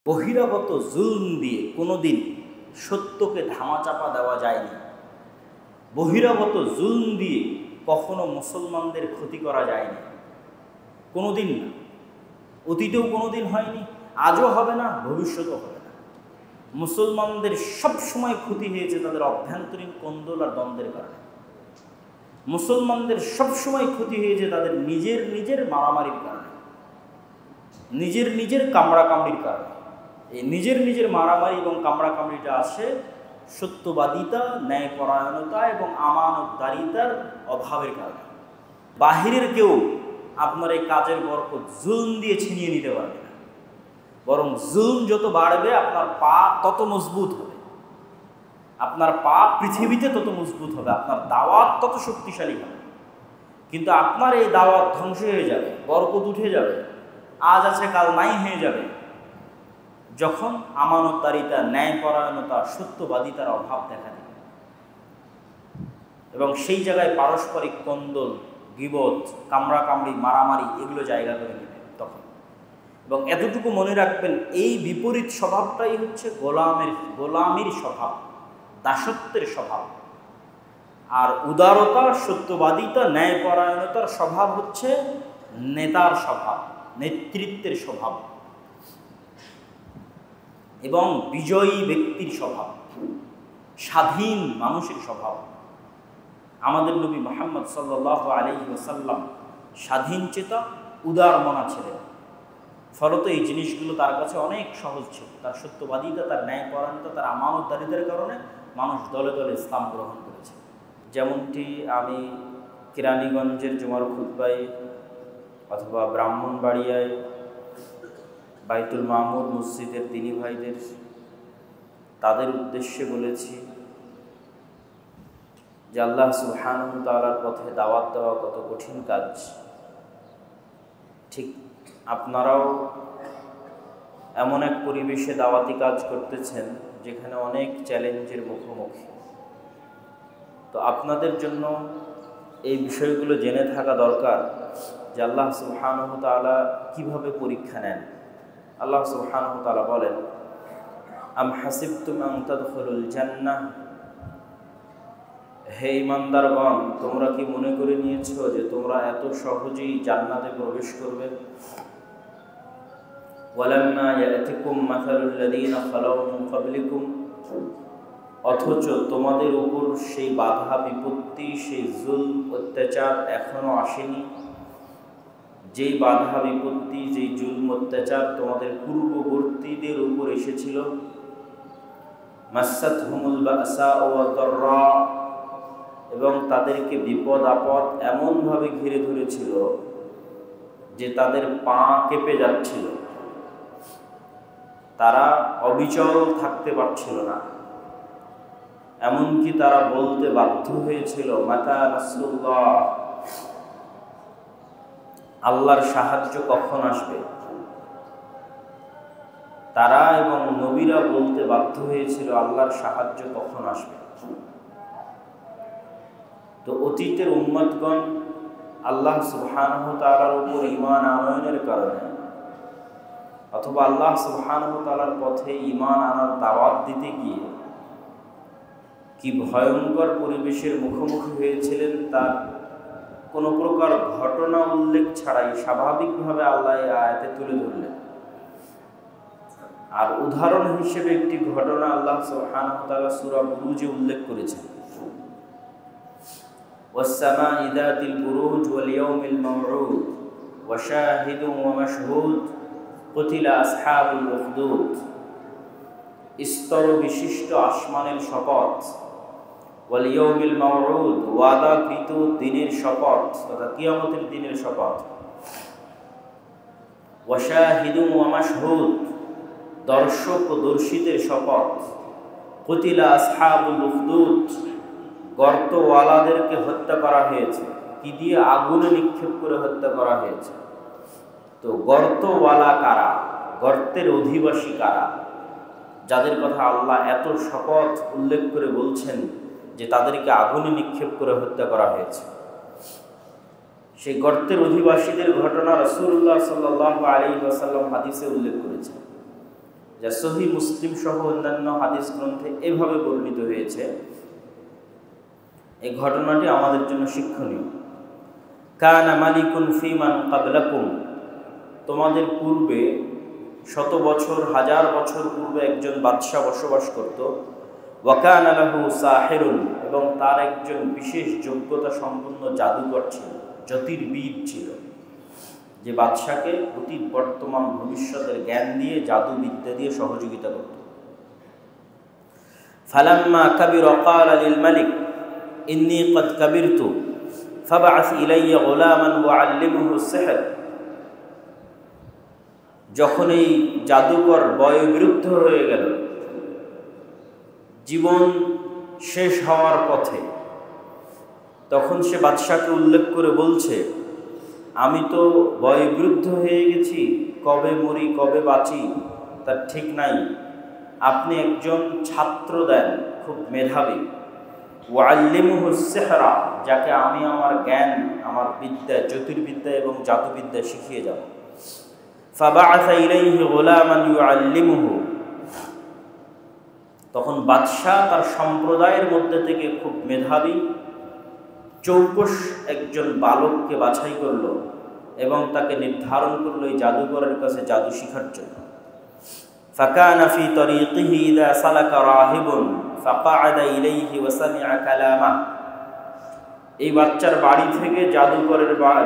বহিরাগত জুলম দিয়ে কোনোদিন সত্যকে ধামাচাপা দেওয়া যায়নি। বহিরাগত জুলম দিয়ে কখনো মুসলমানদের ক্ষতি করা যায়নি, কোনোদিন না। অতীতেও কোনোদিন হয়নি, আজও হবে না, ভবিষ্যতেও হবে না। মুসলমানদের সব সময় ক্ষতি হয়েছে তাদের অভ্যন্তরীণ কোন্দল আর দ্বন্দ্বের কারণে। মুসলমানদের সব সময় ক্ষতি হয়েছে তাদের নিজের মারামারির কারণে, নিজের কামড়াকামড়ির কারণে। এই নিজের মারামারি এবং কামড়াকামড়িটা আসে সত্যবাদিতা, ন্যায়পরায়ণতা এবং আমানতদারিতার অভাবের কারণে। বাহিরের কেউ আপনার এই কাজের বরকত জুলম দিয়ে ছিনিয়ে নিতে পারবে না, বরং জুলম যত বাড়বে আপনার পা তত মজবুত হবে, আপনার পা পৃথিবীতে তত মজবুত হবে, আপনার দাওয়াত তত শক্তিশালী হবে। কিন্তু আপনার এই দাওয়াত ধ্বংস হয়ে যাবে, বরকত উঠে যাবে, আজ আছে কাল নাই হয়ে যাবে যখন আমানতদারিতা, ন্যায়পরায়ণতা, সত্যবাদিতার অভাব দেখা দেবে। এবং সেই জায়গায় পারস্পরিক কোন্দল, গীবত, কামড়াকামড়ি, মারামারি এগুলো জায়গা করে নেবে তখন। এবং এতটুকু মনে রাখবেন, এই বিপরীত স্বভাবটাই হচ্ছে গোলামির স্বভাব, দাসত্বের স্বভাব। আর উদারতা, সত্যবাদিতা, ন্যায়পরায়ণতার স্বভাব হচ্ছে নেতার স্বভাব, নেতৃত্বের স্বভাব এবং বিজয়ী ব্যক্তির স্বভাব, স্বাধীন মানুষের স্বভাব। আমাদের নবী মুহাম্মদ সাল্লাল্লাহু আলাইহি ওয়াসাল্লাম স্বাধীন চেতা, উদার মনা ছিলেন। ফলত এই জিনিসগুলো তার কাছে অনেক সহজ ছিল। তার সত্যবাদিতা, তার ন্যায়পরায়ণতা, তার আমানতদারিতার কারণে মানুষ দলে দলে ইসলাম গ্রহণ করেছে। যেমনটি আমি কেরানীগঞ্জের জুমার খুতবায় অথবা ব্রাহ্মণবাড়িয়ায় বাইতুল মামুর মসজিদের দিনী ভাইদের তাদের উদ্দেশ্যে বলেছি যে আল্লাহ সুবহানাহু ওয়া তাআলার পথে দাওয়াত দেওয়া কত কঠিন কাজ। ঠিক আপনারাও এমন এক পরিবেশে দাওয়াতি কাজ করতেছেন যেখানে অনেক চ্যালেঞ্জের মুখোমুখি। তো আপনাদের জন্য এই বিষয়গুলো জেনে থাকা দরকার যে আল্লাহ সুবহানাহু ওয়া তাআলা কিভাবে পরীক্ষা নেন। আল্লাহ সুবহানাহু ওয়া তাআলা বলেন, আম হাসিবতুম আন তাদখুলুল জান্নাহ, হে ঈমানদারগণ, তোমরা কি মনে করে নিয়েছো যে তোমরা এত সহজেই জান্নাতে প্রবেশ করবে? ওয়ালাম্মা ইয়াতিকুম মাসালুল লাযীনা খালাউ মিন ক্বাবলিকুম, অথচ তোমাদের উপর সেই বাধা বিপত্তি, সেই জুলম অত্যাচার এখনো আসেনি। যেই বাধা বিপত্তি, যেই জুলম অত্যাচার তোমাদের পূর্ববর্তীদের উপর এসেছিল। মাসাতহুমুল বাসা ওয়া দাররা, এবং তাদেরকে বিপদ আপদ এমনভাবে ঘিরে ধরেছিল যে তাদের পা কেঁপে যাচ্ছিল, তারা অবিচল থাকতে পারছিল না। এমনকি তারা বলতে বাধ্য হয়েছিল, মাতা নাসরুল্লাহ, আল্লাহর সাহায্য কখন আসবে? তারা এবং নবীরা বলতে বাধ্য হয়েছিল, আল্লাহর সাহায্য কখন আসবে? তো অতীতের উম্মতগণ আল্লাহ সুবহানাহু ওয়া তাআলার উপর ঈমান আনয়নের কারণে অথবা আল্লাহ সুবহানাহু ওয়া তাআলার পথে ঈমান আনার দাওয়াত দিতে গিয়ে কি ভয়ঙ্কর পরিবেশের মুখোমুখি হয়েছিলেন তার কোনো প্রকার ঘটনা উল্লেখ ছাড়াই স্বাভাবিকভাবে আল্লাহ এই আয়াতে তুলে ধরলেন। আর উদাহরণ হিসেবে একটি ঘটনা আল্লাহ সুবহানাহু ওয়া তাআলা সূরা বুরুজে উল্লেখ করেছেন, ওয়াস-সামা'i যাতিল বুরুজ ওয়াল ইয়াউমিল মাও'উদ ওয়া শাহিদুন ওয়া মাশহুদ কুতিলা আসহাবুল উখদুদ। স্তর বিশিষ্ট আসমানের শপথ, ওয়াল ইয়াউমিল মাও'উদ, ওয়াদাকৃত দিনের শপথ তথা কিয়ামতের দিনের শপথ, ওয়া শাহিদুন ওয়া মাশহুদ, দর্শক ও দর্শিতের শপথ, কুতিলা আসহাবুল উখদুদ, গর্তওয়ালাদেরকে হত্যা করা হয়েছে। কি দিয়ে? আগুনে নিক্ষেপ করে হত্যা করা হয়েছে। তো গর্তওয়ালা কারা? গর্তের অধিবাসী কারা? যাদের কথা আল্লাহ এত শপথ উল্লেখ করে বলছেন যে তাদেরকে আগুনে নিক্ষেপ করে হত্যা করা হয়েছে। সেই গর্তের অধিবাসীদের ঘটনা রাসূলুল্লাহ সাল্লাল্লাহু আলাইহি ওয়াসাল্লাম হাদিসে উল্লেখ করেছেন। যা সহিহ মুসলিম সহ অন্যান্য হাদিস গ্রন্থে এভাবে বর্ণিত হয়েছে। এই ঘটনাটি আমাদের জন্য শিক্ষণীয়। কানা মালিকুন ফিমান ক্বাবলাকুম, তোমাদের পূর্বে শত বছর হাজার বছর পূর্বে একজন বাদশাহ বসবাস করত। ওয়া কানা লাহু সাহিরুন, এবং তার একজন বিশেষ যোগ্যতা সম্পন্ন জাদুকর ছিল, জ্যোতির্বিদ ছিল, যে বাদশাকে অতীত বর্তমান ভবিষ্যতের জ্ঞান দিয়ে জাদুবিদ্যা দিয়ে সহযোগিতা করত। ফালাম্মা কাবিরা ক্বালা লিল মালিক ইন্নী ক্বাদ কাবিরতু ফাবআস ইলাইয়া গুলামান ওয়াআল্লিমহু সিহর, যখন এই জাদুকর বয়োবৃদ্ধ হয়ে গেল, জীবন শেষ হওয়ার পথে, তখন সে বাদশাকে উল্লেখ করে বলছে, আমি তো বয়োবৃদ্ধ হয়ে গেছি, কবে মরি কবে বাঁচি তার ঠিক নাই, আপনি একজন ছাত্র দেন খুব মেধাবী, ওয়াল্লিমুহু সিহরা, যাকে আমি আমার জ্ঞান, আমার বিদ্যা, জ্যোতির্বিদ্যা এবং জাদুবিদ্যা শিখিয়ে যাব। ফাবাআসা ইলাইহি গুলামান ইউআল্লিমুহু, তখন বাদশাহ তার সম্প্রদায়ের মধ্যে থেকে খুব মেধাবী চৌকস একজন বালককে বাছাই করল এবং তাকে নির্ধারণ করলো এই জাদুকরের কাছে জাদু শিখার জন্য। ফাকানা ফি তরিকিহি ইযা সালাকা রাহিবুন ফাকাআদা ইলাইহি ওয়া সামিআ কালামা, এই বাচ্চার বাড়ি থেকে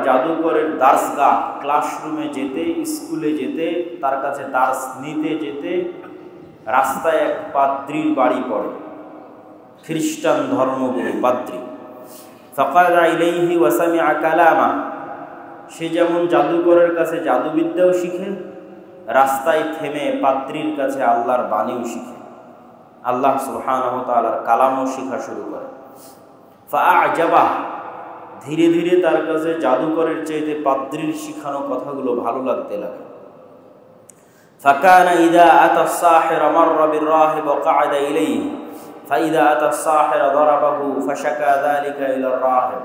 জাদুকরের দার্সগাহ, ক্লাসরুমে যেতে, স্কুলে যেতে, তার কাছে দার্স নিতে যেতে রাস্তায় এক পাদ্রীর বাড়ি পড়ে, খ্রিস্টান ধর্মগুরু পাদ্রী। ফাকাআদা ইলাইহি ওয়া সামিআ কালামা, সে যেমন জাদুকরের কাছে জাদুবিদ্যাও শিখে, রাস্তায় থেমে পাদ্রীর কাছে আল্লাহর বাণীও শিখে, আল্লাহ সুবহানাহু ওয়া তাআলার কালামও শিখা শুরু করে। ফাআজাবাহ, ধীরে ধীরে তার কাছে জাদুকরের চাইতে পাদ্রীর শিখানো কথাগুলো ভালো লাগতে লাগে। ফাকানা ইযা আতা আস-সাহির মাররা বির-রাহিব ওয়া ক্বাআদা ইলাইহি ফাইযা আতা আস-সাহির দারাবাহু ফাশাকা যালিকা ইলা আর-রাহিব,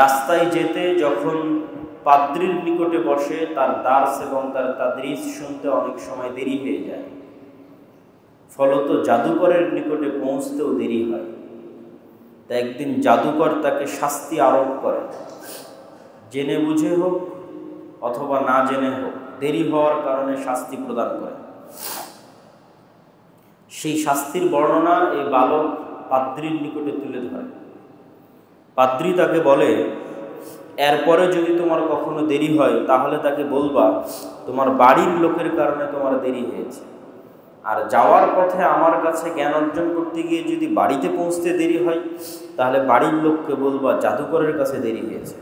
রাস্তায় যেতে যখন পাদ্রীর নিকটে বসে, তার দার্স এবং তার তাদরিস শুনতে অনেক সময় দেরি হয়ে যায়, ফলত জাদুকরের নিকটে পৌঁছতেও দেরি হয়। তা একদিন জাদুকর তাকে শাস্তি আরোপ করে, জেনে বুঝে হোক অথবা না জেনে হোক, দেরি হওয়ার কারণে শাস্তি প্রদান করে। সেই শাস্তির বর্ণনা এই বালক পাদ্রীর নিকটে তুলে ধরে। পাদ্রী তাকে বলে, এরপরে যদি তোমার কখনো দেরি হয় তাহলে তাকে বলবা তোমার বাড়ির লোকের কারণে তোমার দেরি হয়েছে, আর যাওয়ার পথে আমার কাছে জ্ঞান অর্জন করতে গিয়ে যদি বাড়িতে পৌঁছতে দেরি হয় তাহলে বাড়ির লোককে বলবা জাদুকরের কাছে দেরি হয়েছে।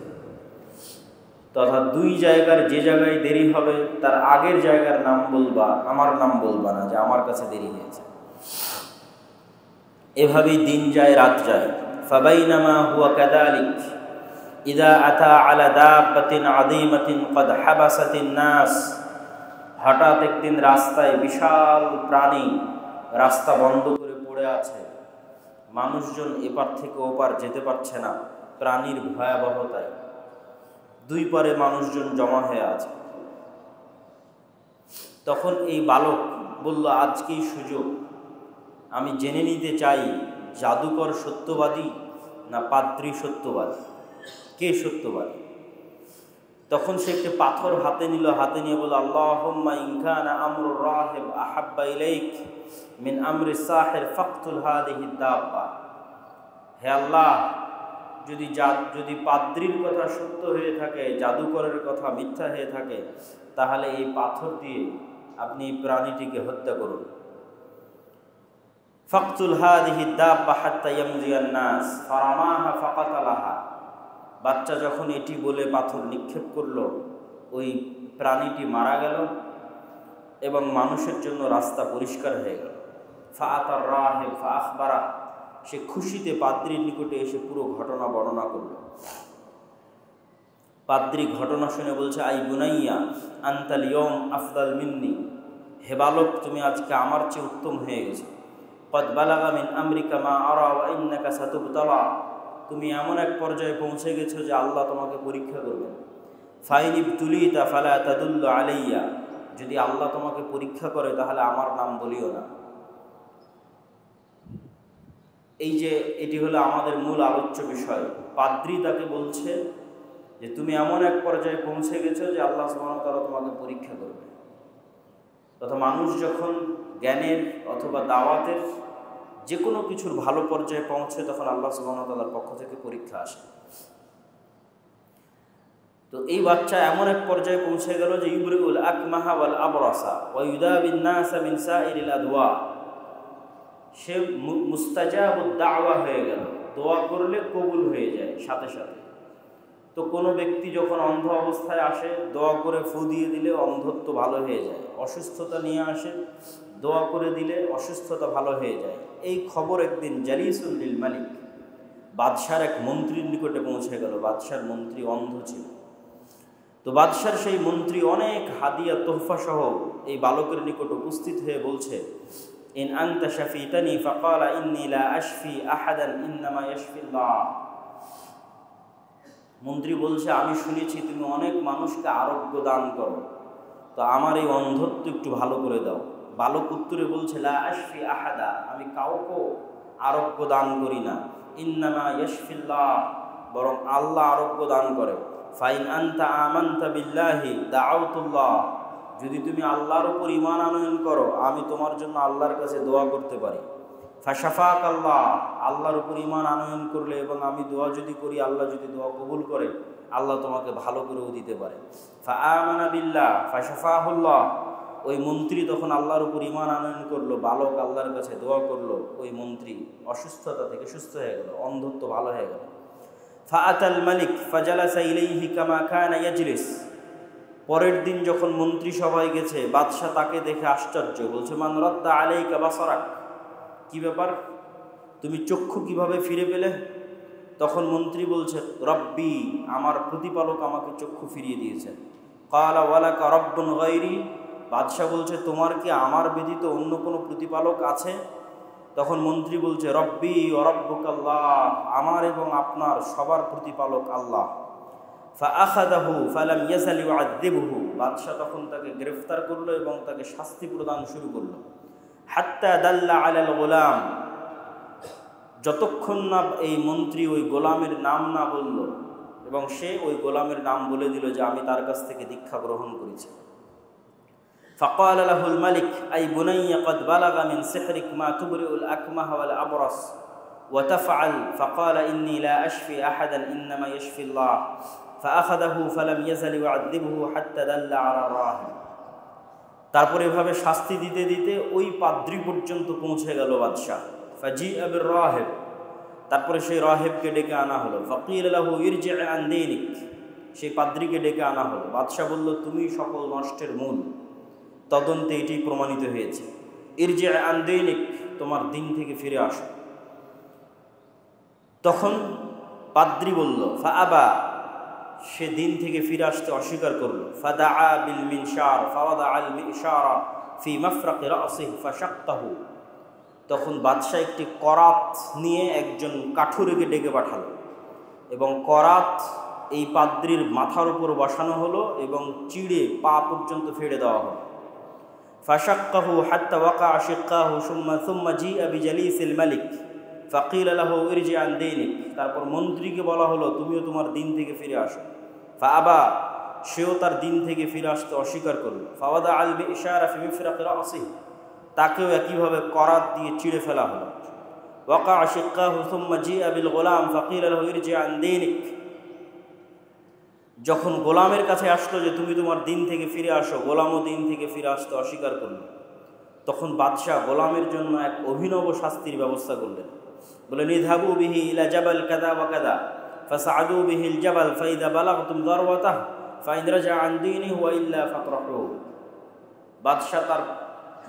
তথা দুই জায়গার যে জায়গায় দেরি হবে তার আগের জায়গার নাম বলবা, আমার নাম বলবা না যে আমার কাছে দেরি হয়েছে। এভাবেই দিন যায় রাত যায়। ফাবাইনামা হুয়া কাযালিক ইযা আতা আলা দাব্বাতিন আযীমাতিন ক্বাদ হাবাসাতিন নাস, হঠাৎ একদিন রাস্তায় বিশাল প্রাণী রাস্তা বন্ধ করে পড়ে আছে, মানুষজন এপার থেকে ওপার যেতে পারছে না প্রাণীর ভয়াবহতায়, দুই পারে মানুষজন জমা হয়ে আছে। তখন এই বালক বলল, আজকেই সুযোগ, আমি জেনে নিতে চাই জাদুকর সত্যবাদী না পাদ্রী সত্যবাদী, কে সত্যবাদী। তখন সে একটি পাথর হাতে নিল, হাতে নিয়ে বলল, আল্লাহুম্মা ইন কানা আমরুর রাহিব আহাব্বা ইলাইক মিন আমরি সাহির ফাকতুল হাদিহি দাব্বা, হে আল্লাহ, যদি পাদ্রীর কথা সত্য হয়ে থাকে, জাদুকরের কথা মিথ্যা হয়ে থাকে, তাহলে এই পাথর দিয়ে আপনি এই প্রাণীটিকে হত্যা করুন। ফাকতুল হাদিহি দাব্বা হাত্তা ইয়ামজিয়ান নাস ফারামাহা ফাকাতালাহা, বাচ্চা যখন এটি বলে পাথর নিক্ষেপ করলো, ওই প্রাণীটি মারা গেল এবং মানুষের জন্য রাস্তা পরিষ্কার হয়ে গেল। ফাআতার রাহিব ফাআখবারা, সে খুশিতে পাদ্রীর নিকটে এসে পুরো ঘটনা বর্ণনা করল। পাদ্রী ঘটনা শুনে বলছে, আই বুনাইয়া আনতাল ইয়ৌম আফদাল মিন্নি, হে বালক, তুমি আজকে আমার চেয়ে উত্তম হয়ে গেছো। কদ বালাগা মিন আমরিকা মা আরা ওয়া ইন্নাকা সাতুবতালা, তুমি এমন এক পর্যায়ে পৌঁছে গেছো যে আল্লাহ তোমাকে পরীক্ষা করবেন। ফাইন ইবতুলিতা ফালা তাদুল্লু আলাইয়া, যদি আল্লাহ তোমাকে পরীক্ষা করে তাহলে আমার নাম বলিও না। এই যে এটি হলো আমাদের মূল আলোচ্য বিষয়। পাদ্রী তাকে বলছে যে তুমি এমন এক পর্যায়ে পৌঁছে গেছো যে আল্লাহ সুবহানাহু ওয়া তাআলা তোমাকে পরীক্ষা করবে। তথা মানুষ যখন জ্ঞানের অথবা দাওয়াতের যে কোনো কিছুর ভালো পর্যায়ে পৌঁছে তখন আল্লাহ সুবহানাহু ওয়া তাআলার পক্ষ থেকে পরীক্ষা আসে। তো এই বাচ্চা এমন এক পর্যায়ে পৌঁছে গেল যে ইউবরিউল আকমাহা ওয়াল আবরাসা ওয়া ইউদাবিন নাসা মিন সাইরিল আদওয়া, সে মুস্তাজাবুদ দাওয়া হয়ে গেল, দোয়া করলে কবুল হয়ে যায় সাথে সাথে। তো কোনো ব্যক্তি যখন অন্ধ অবস্থায় আসে দোয়া করে ফু দিয়ে দিলে অন্ধত্ব ভালো হয়ে যায়, অসুস্থতা নিয়ে আসে দোয়া করে দিলে অসুস্থতা ভালো হয়ে যায়। এই খবর একদিন জালিসুল লিল মালিক, বাদশার এক মন্ত্রীর নিকটে পৌঁছে গেল। বাদশার মন্ত্রী অন্ধ ছিল। তো বাদশার সেই মন্ত্রী অনেক হাদিয়া তোহফা সহ এই বালকের নিকট উপস্থিত হয়ে বলছে, ইন আনতা শাফিতানি ফাকালা ইন্নী লা আশফি আহাদান ইন্নামা ইয়াশফিল্লাহ। মন্ত্রী বলছে, আমি শুনেছি তুমি অনেক মানুষকে আরোগ্য দান করো, তো আমার এই অন্ধত্ব একটু ভালো করে দাও। বালক উত্তরে বলছে, লা আশফি আহাদা, আমি কাউকে আরোগ্য দান করি না, ইন্নামা ইয়াশফিল্লাহ, বরং আল্লাহ আরোগ্য দান করে। ফাইন আনতা আমানতা বিল্লাহি দাআউতুল্লাহ, যদি তুমি আল্লাহর উপর ঈমান আনয়ন করো আমি তোমার জন্য আল্লাহর কাছে দোয়া করতে পারি। ফাশাফাক আল্লাহ, আল্লাহর উপর ঈমান আনয়ন করলে এবং আমি দোয়া যদি করি আল্লাহ যদি দোয়া কবুল করে আল্লাহ তোমাকে ভালো করেও দিতে পারে। ফাআমানা বিল্লাহ ফাশাফাহুল্লাহ, ওই মন্ত্রী তখন আল্লাহর উপর ঈমান আনয়ন করলো, বালক আল্লাহর কাছে দোয়া করলো, ওই মন্ত্রী অসুস্থতা থেকে সুস্থ হয়ে গেল, অন্ধত্ব ভালো হয়ে গেল। ফাআতাল মালিক ফাজালাসা ইলাইহি কামা কানা ইয়াজলিস, পরের দিন যখন মন্ত্রী সভায় গেছে বাদশাহ তাকে দেখে আশ্চর্য, বলছে, মান রাদ্দা আলাইকা বাসারাক, কি ব্যাপার তুমি চক্ষু কিভাবে ফিরে পেলে? তখন মন্ত্রী বলছে, রব্বি, আমার প্রতিপালক আমাকে চক্ষু ফিরিয়ে দিয়েছেন। ক্বালা ওয়ালাকা রব্বুন গায়রি, বাদশাহ বলছে, তোমার কি আমার ব্যতীত অন্য কোনো প্রতিপালক আছে? তখন মন্ত্রী বলছে, রব্বি ওয়া রব্বুকাল্লাহ, আমার এবং আপনার সবার প্রতিপালক আল্লাহ। ফাআখাযাহু ফালাম ইয়াজাল ইউআযযিবুহু, বাদশাহ তখন তাকে গ্রেফতার করলো এবং তাকে শাস্তি প্রদান শুরু করলো। হাত্তা দাল্লা আলাল গোলাম, যতক্ষণ না এই মন্ত্রী ওই গোলামের নাম না বলল এবং সে ওই গোলামের নাম বলে দিল যে আমি তার কাছ থেকে দীক্ষা গ্রহণ করেছি। ফাকালা লাহুল মালিক আই বুনাইয়া ক্বাদ বালাগা মিন সিহরিক মা তুবরিউল আকমাহ ওয়াল আবরাস ওয়া তাফআল। ফাকালা ইন্নী লা আশফি আহাদান ইন্নামা ইয়াশফিল্লাহ। ফাআখাযাহু ফালাম ইয়াজাল ইউআযযিবুহু হাত্তা দাল্লা আলা রাহিব। তারপর এভাবে শাস্তি দিতে দিতে ওই পাদ্রী পর্যন্ত পৌঁছে গেল বাদশাহ। ফাজিআ বির রাহিব, তারপরে সেই রাহিবকে ডেকে আনা হলো। ফাকিল লাহু ইরজি আন দীনিক, সেই পাদ্রীকে ডেকে আনা হলো। বাদশাহ বলল, তুমি সকল নষ্টের মূল, তদন্তে এটি প্রমাণিত হয়েছে। ইরজি আন দীনিক, তোমার দিন থেকে ফিরে আসো। তখন পাদ্রী বলল, ফাআবা, সে দিন থেকে ফিরে আসতে অস্বীকার করলো। ফাদাআ বিল মিনশার ফাওয়াদা আল মিশারা ফি মাফরাকি রাসিহি ফাশাক্কাহু, তখন বাদশাহ একটি করাত নিয়ে একজন কাঠুরেকে ডেকে পাঠালো এবং করাত এই পাদ্রীর মাথার উপর বসানো হলো এবং চিড়ে পা পর্যন্ত ফেড়ে দেওয়া হলো। ফাশাক্কাহু হাত্তা ওয়াকা শিক্কাহু সুম্মা জিআ বিজালিসিল মালিক ফাকিল লাহু ইরজি আন দীনিক, তারপর মন্ত্রীকে বলা হলো তুমিও তোমার দিন থেকে ফিরে আসো। ফাআবা, সেও তার দিন থেকে ফিরে আসতে অস্বীকার করল। ফাওয়াদা আল মিশারা ফি মিফরাকি রাসিহি, তাকেও একইভাবে করাত দিয়ে চিড়ে ফেলা হলো। ওয়াকা শিক্কাহু সুম্মা জিআ বিল গোলাম ফাকিল লাহু ইরজি আন দীনিক, যখন গোলামের কাছে আসলো যে তুমি তোমার দিন থেকে ফিরে আসো, গোলামও দিন থেকে ফিরে আসতে অস্বীকার করল। তখন বাদশাহ গোলামের জন্য এক অভিনব শাস্তির ব্যবস্থা করলেন। বলে, নিযহাবু বিহি ইলা জাবাল কাযা ওয়া কাযা ফাসআদু বিহিল জাবাল ফাইদা বালাগতুম দারওয়াতাহু ফাইন রাজা আন দীনিহি ওয়া ইল্লা ফাতরাহু। বাদশাহ তার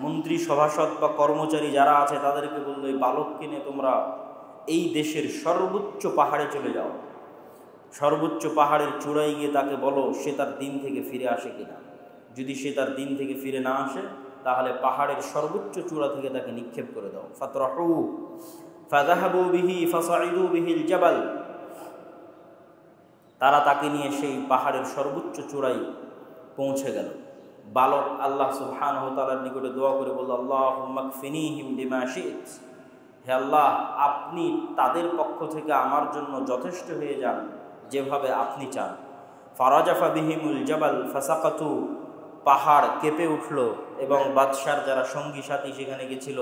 মন্ত্রী সভাসদ বা কর্মচারী যারা আছে তাদেরকে বলল, এই বালককে নিয়ে তোমরা এই দেশের সর্বোচ্চ পাহাড়ে চলে যাও, সর্বোচ্চ পাহাড়ের চূড়ায় গিয়ে তাকে বলো সে তার দিন থেকে ফিরে আসে কিনা। যদি সে তার দিন থেকে ফিরে না আসে তাহলে পাহাড়ের সর্বোচ্চ চূড়া থেকে তাকে নিক্ষেপ করে দাও। ফাতরাহু ফাযাহাবু বিহি ফাসাইদু বিহিল জাবাল, তারা তাকে নিয়ে সেই পাহাড়ের সর্বোচ্চ চূড়ায় পৌঁছে গেল। বালক আল্লাহ সুবহানাহু ওয়া তাআলার নিকটে দোয়া করে বলল, আল্লাহুম্মা কফিনিহিম বিমা শি'ত, হে আল্লাহ আপনি তাদের পক্ষ থেকে আমার জন্য যথেষ্ট হয়ে যান যেভাবে আপনি চান। ফারাজাফা বিহিমুল জাবাল ফাসাকাতু, পাহাড় কেঁপে উঠল এবং বাদশার যারা সঙ্গী সাথী সেখানে গেছিল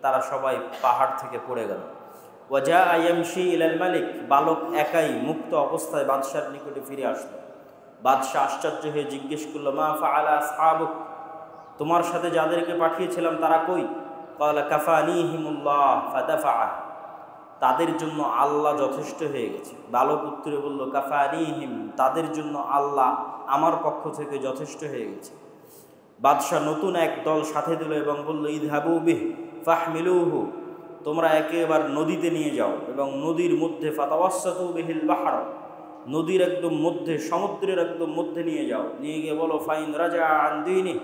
তারা সবাই পাহাড় থেকে পড়ে গেল। ওয়াজা ইয়ামশি ইলাল মালিক, বালক একাই মুক্ত অবস্থায় বাদশার নিকটে ফিরে আসলো। বাদশাহ আশ্চর্য হয়ে জিজ্ঞেস করলো, মা ফাআলা আসহাবুক, তোমার সাথে যাদেরকে পাঠিয়েছিলাম তারা কই? ক্বালা কাফানিহিমুল্লাহ ফাদাফা, তাদের জন্য আল্লাহ যথেষ্ট হয়ে গেছে। বালক উত্তরে বলল, কাফানিহিম, তাদের জন্য আল্লাহ আমার পক্ষ থেকে যথেষ্ট হয়ে গেছে। বাদশাহ নতুন এক দল সাথে দিল এবং বলল, ইযহাবু বিহি ফাহমিলুহু, তোমরা একেবারে নদীতে নিয়ে যাও এবং নদীর মধ্যে ফাতাওয়াসসাতু বিহিল বাহর, নদীর একদম মধ্যে, সমুদ্রের একদম মধ্যে নিয়ে যাও। নিয়ে গিয়ে বলো, ফাইন রাজা আন দীনি,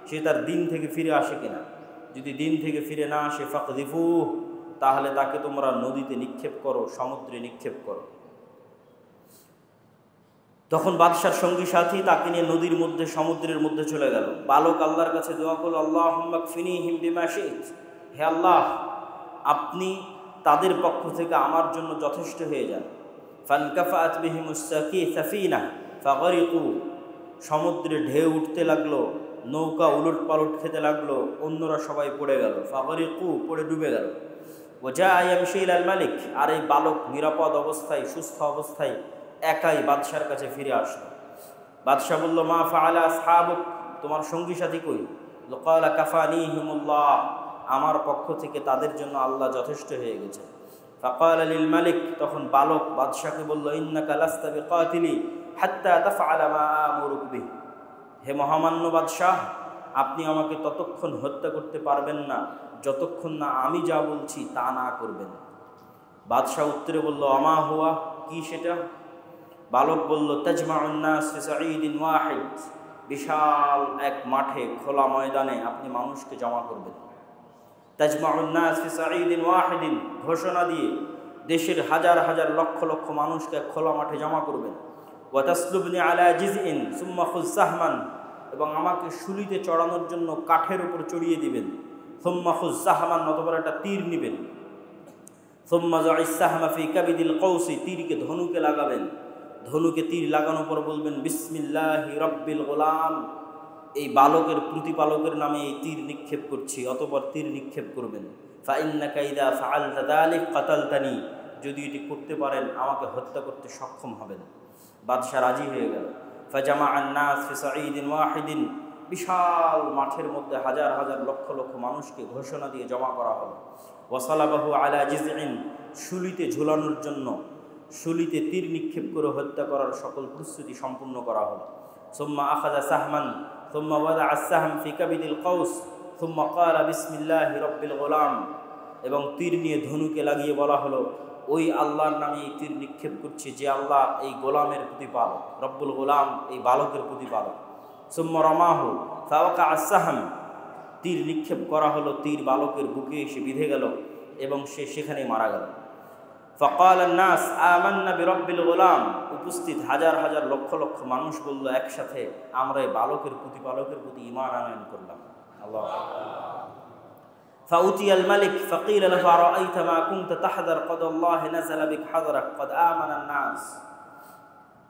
সে তার দিন থেকে ফিরে আসে কিনা। যদি দিন থেকে ফিরে না আসে ফাকযিফু, তাহলে তাকে তোমরা নদীতে নিক্ষেপ করো, সমুদ্রে নিক্ষেপ করো। তখন বাদশার সঙ্গী সাথী তাকে নিয়ে নদীর মধ্যে, সমুদ্রের মধ্যে চলে গেল। বালক আল্লাহর কাছে দোয়া করল, আল্লাহুম্মা কফিনিহিম বিমা শি'ত, হে আল্লাহ আপনি তাদের পক্ষ থেকে আমার জন্য যথেষ্ট হয়ে যান। ফানকাফাত বিহিমুস সাফিনা ফাগরিকু, সমুদ্রে ঢেউ উঠতে লাগলো, নৌকা উলট পালট খেতে লাগলো, অন্যরা সবাই পড়ে গেল। ফাগরিকু, পড়ে ডুবে গেল। ওয়াজা ইয়ামশি ইলাল মালিক, আর এই বালক নিরাপদ অবস্থায়, সুস্থ অবস্থায় একাই বাদশার কাছে ফিরে আসলো। বাদশাহ বলল, মা ফাআলা আসহাবুক, তোমার সঙ্গী সাথী কই? ক্বালা কাফানিহিমুল্লাহ, আমার পক্ষ থেকে তাদের জন্য আল্লাহ যথেষ্ট হয়ে গেছে। ফাকালা লিল মালিক, তখন বালক বাদশাকে বলল, ইন্নাকা লাস্তা বিকাতিলি হাত্তা তাফআলা মা আমুরুক বিহি, হে মহামান্য বাদশাহ আপনি আমাকে ততক্ষণ হত্যা করতে পারবেন না যতক্ষণ না আমি যা বলছি তা না করবেন। বাদশাহ উত্তরে বলল, আমা হুয়া, কি সেটা? বালক বলল, তাজমাউন নাস ফি সাঈদিন ওয়াহিদ, বিশাল এক মাঠে, খোলা ময়দানে আপনি মানুষকে জমা করবেন। তাজমাউন নাস ফি সাঈদিন ওয়াহিদিন, ঘোষণা দিয়ে দেশের হাজার হাজার লক্ষ লক্ষ মানুষকে খোলা মাঠে জমা করবেন। ওয়া তাসলুবনি আলা জিজইন সুম্মা খুয সাহমান, এবং আমাকে শুলিতে চড়ানোর জন্য কাঠের উপর চড়িয়ে দিবেন। সুম্মা খুয সাহমান, অতঃপর একটা তীর নেবেন। সুম্মা যাইস সাহমা ফি কাবিদিল কৌসি, তীরকে ধনুকে লাগাবেন। ধনুকে তীর লাগানোর পর বলবেন, বিসমিল্লাহি রাব্বিল গোলাম, এই বালকের প্রতিপালকের নামে এই তীর নিক্ষেপ করছি। অতঃপর তীর নিক্ষেপ করবেন। ফাইন্নাকা ইযা ফাআলতা যালিক কাতালতানি, যদি এটি করতে পারেন আমাকে হত্যা করতে সক্ষম হবেন। বাদশাহ রাজি হয়ে গেল। ফাজামাআন নাস ফি সাঈদিন ওয়াহিদিন, বিশাল মাঠের মধ্যে হাজার হাজার লক্ষ লক্ষ মানুষকে ঘোষণা দিয়ে জমা করা হলো। ওয়াসালাবাহু আলা জিজইন, শুলিতে ঝুলানোর জন্য, শুলিতে তীর নিক্ষেপ করে হত্যা করার সকল প্রস্তুতি সম্পূর্ণ করা হলো। সুম্মা আখাযা সাহমান সুম্মা ওয়াদাআ আস-সাহম ফি কাবিদিল কৌস সুম্মা ক্বালা বিসমিল্লাহি রাব্বিল গোলাম, এবং তীর নিয়ে ধনুকে লাগিয়ে বলা হলো, ওই আল্লাহর নামে এই তীর নিক্ষেপ করছি যে আল্লাহ এই গোলামের প্রতিপালক, রব্বুল গোলাম এই বালকের প্রতিপালক। সুম্মা রামাহু ফাওয়াকা আস-সাহম, তীর নিক্ষেপ করা হলো, তীর বালকের বুকে এসে বিঁধে গেল এবং সে সেখানেই মারা গেল। ফাকালান নাস আমান্না বিরব্বিল গোলাম, উপস্থিত হাজার হাজার লক্ষ লক্ষ মানুষ বলল একসাথে, আমরা এই বালকের প্রতিপালকের প্রতি ঈমান আনয়ন করলাম। আল্লাহু আকবার। ফাউতিয়াল মালিক ফাকিল লাহু আরাআইতা মা কুনতা তাহদার ক্বাদ আল্লাহ নাযালা বিক হাযরাক ক্বাদ আমানান নাস,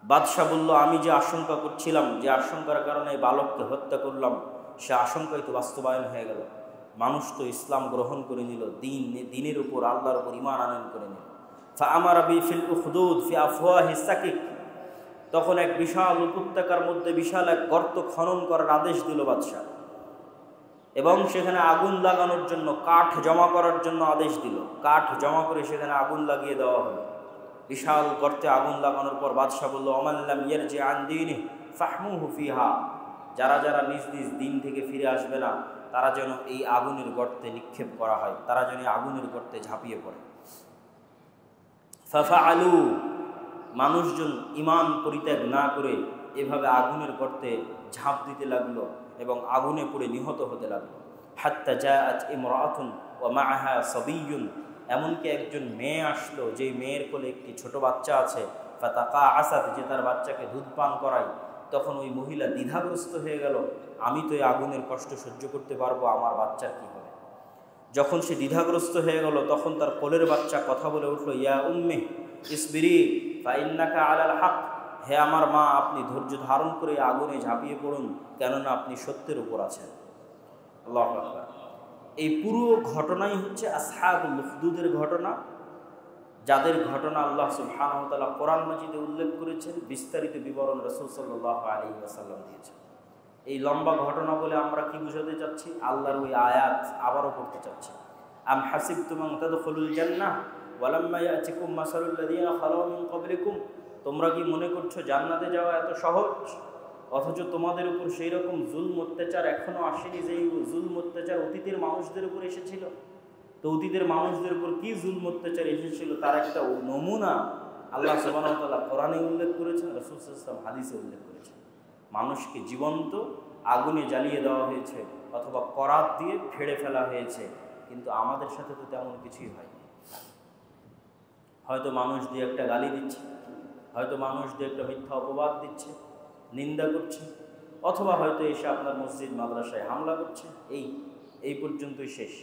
বাদশাহ বলল, আমি যে আশঙ্কা করছিলাম, যে আশঙ্কার কারণে এই বালককে হত্যা করলাম, সে আশঙ্কাই তো বাস্তবায়ন হয়ে গেল। মানুষ তো ইসলাম গ্রহণ করে নিল, দিনের উপর, আল্লাহর উপর ঈমান আনয়ন করে নিল। ফাআমারা বিফিল উখদুদ ফি আফওয়াহিস সাকিক, তখন এক বিশাল উপত্যকার মধ্যে বিশাল এক গর্ত খনন করার আদেশ দিল বাদশাহ, এবং সেখানে আগুন লাগানোর জন্য, কাঠ জমা করার জন্য আদেশ দিল। কাঠ জমা করে সেখানে আগুন লাগিয়ে দেওয়া হলো। বিশাল গর্তে আগুন লাগানোর পর বাদশাহ বলল, ওমান লাম ইয়ারজি আন দীনিহি ফাহমুহু ফিহা, যারা যারা নিজ নিজ দিন থেকে ফিরে আসবে না তারা যেন এই আগুনের গর্তে নিক্ষেপ করা হয়, তারা যেন আগুনের গর্তে ঝাঁপিয়ে পড়ে। ফাফআলু, মানুষজন ঈমান পরিত্যাগ না করে এভাবে আগুনের গর্তে ঝাঁপ দিতে লাগলো এবং আগুনে পুড়ে নিহত হতে লাগলো। হাত্তা জাআত ইমরাআতুন ওয়া মাআহা সাবিয়্যুন, এমনকি একজন মেয়ে আসলো, যে মেয়ের কোলে একটি ছোট বাচ্চা আছে। ফাতাকা আসাদ, যে তার বাচ্চাকে দুধ পান করায়। তখন ওই মহিলা দ্বিধাগ্রস্ত হয়ে গেল, আমি তো এই আগুনের কষ্ট সহ্য করতে পারবো, আমার বাচ্চার কী হবে। যখন সে দ্বিধাগ্রস্ত হয়ে গেল তখন তার কোলের বাচ্চা কথা বলে উঠল, ইয়া উম্মে ইসবিরি ফাইন্নাকা আলাল হক, হে আমার মা, আপনি ধৈর্য ধারণ করে আগুনে ঝাঁপিয়ে পড়ুন, কেননা আপনি সত্যের উপর আছেন। আল্লাহু আকবার। এই পুরো ঘটনাই হচ্ছে আসহাবুল উখদুদের ঘটনা, যাদের ঘটনা আল্লাহ সুবহানাহু ওয়া তাআলা কোরআন মাজিদে উল্লেখ করেছেন, বিস্তারিত বিবরণ রাসূল সাল্লাল্লাহু আলাইহি ওয়াসাল্লাম দিয়েছেন। এই লম্বা ঘটনা বলে আমরা কি বুঝাতে চাচ্ছি? আল্লাহর ওই আয়াত আবারও পড়তে চাচ্ছি। আম হাসিবতুম আন তাদখুলুল জান্নাহ ওয়ালাম্মা ইয়াতিকুম মাসালুল লাযীনা খালাউ মিন ক্বাবলিকুম, তোমরা কি মনে করছো জান্নাতে যাওয়া এত সহজ, অথচ তোমাদের উপর সেই রকম জুলম অত্যাচার এখনো আসেনি যেই জুলম অত্যাচার অতীতের মানুষদের উপর এসেছিল। তো অতীতের মানুষদের উপর কি জুলম অত্যাচার এসেছিল তার একটা নমুনা আল্লাহ সুবহানাহু ওয়া তাআলা কোরআনে উল্লেখ করেছেন, রাসূল সাল্লাল্লাহু আলাইহি ওয়াসাল্লাম হাদিসে উল্লেখ করেছেন। মানুষকে জীবন্ত আগুনে জ্বালিয়ে দেওয়া হয়েছে অথবা করাত দিয়ে ফেড়ে ফেলা হয়েছে, কিন্তু আমাদের সাথে তো তেমন কিছুই হয়নি। হয়তো মানুষ দিয়ে একটা গালি দিচ্ছে, হয়তো মানুষ দিয়ে একটা মিথ্যা অপবাদ দিচ্ছে, নিন্দা করছে, অথবা হয়তো এসে আপনার মসজিদ মাদ্রাসায় হামলা করছে, এই পর্যন্তই শেষ।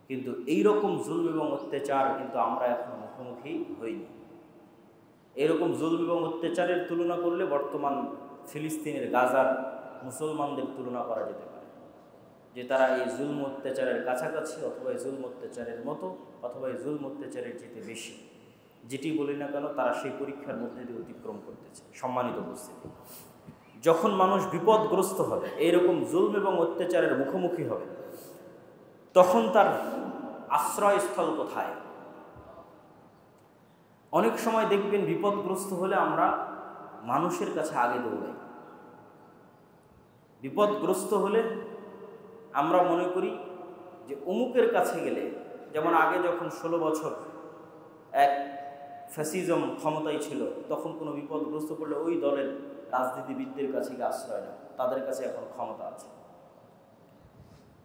কিন্তু এই রকম জুলম এবং অত্যাচার কিন্তু আমরা এখনো মুখোমুখি হইনি। এরকম জুলম এবং অত্যাচারের তুলনা করলে বর্তমান ফিলিস্তিনের গাজার মুসলমানদের তুলনা করা যেতে পারে, যে তারা এই জুলম অত্যাচারের কাছাকাছি, অথবা এই জুলম অত্যাচারের মতো, অথবা এই জুলম অত্যাচারের যেতে বেশি, যেটি বলি না কেন তারা সেই পরীক্ষার মধ্যে দিয়ে অতিক্রম করতেছে। সম্মানিত উপস্থিতি, যখন মানুষ বিপদগ্রস্ত হবে, এইরকম জুলম এবং অত্যাচারের মুখোমুখি হবে, তখন তার আশ্রয়স্থল কোথায়? অনেক সময় দেখবেন বিপদগ্রস্ত হলে আমরা মানুষের কাছে আগে দৌড়াই। বিপদগ্রস্ত হলে আমরা মনে করি যে অমুকের কাছে গেলে, যেমন আগে যখন 16 বছর এক ফ্যাসিজম ক্ষমতায় ছিল, তখন কোনো বিপদগ্রস্ত করলে ওই দলের রাজনীতিবিদদের কাছে গিয়ে আশ্রয় নেয়, তাদের কাছে এখন ক্ষমতা আছে।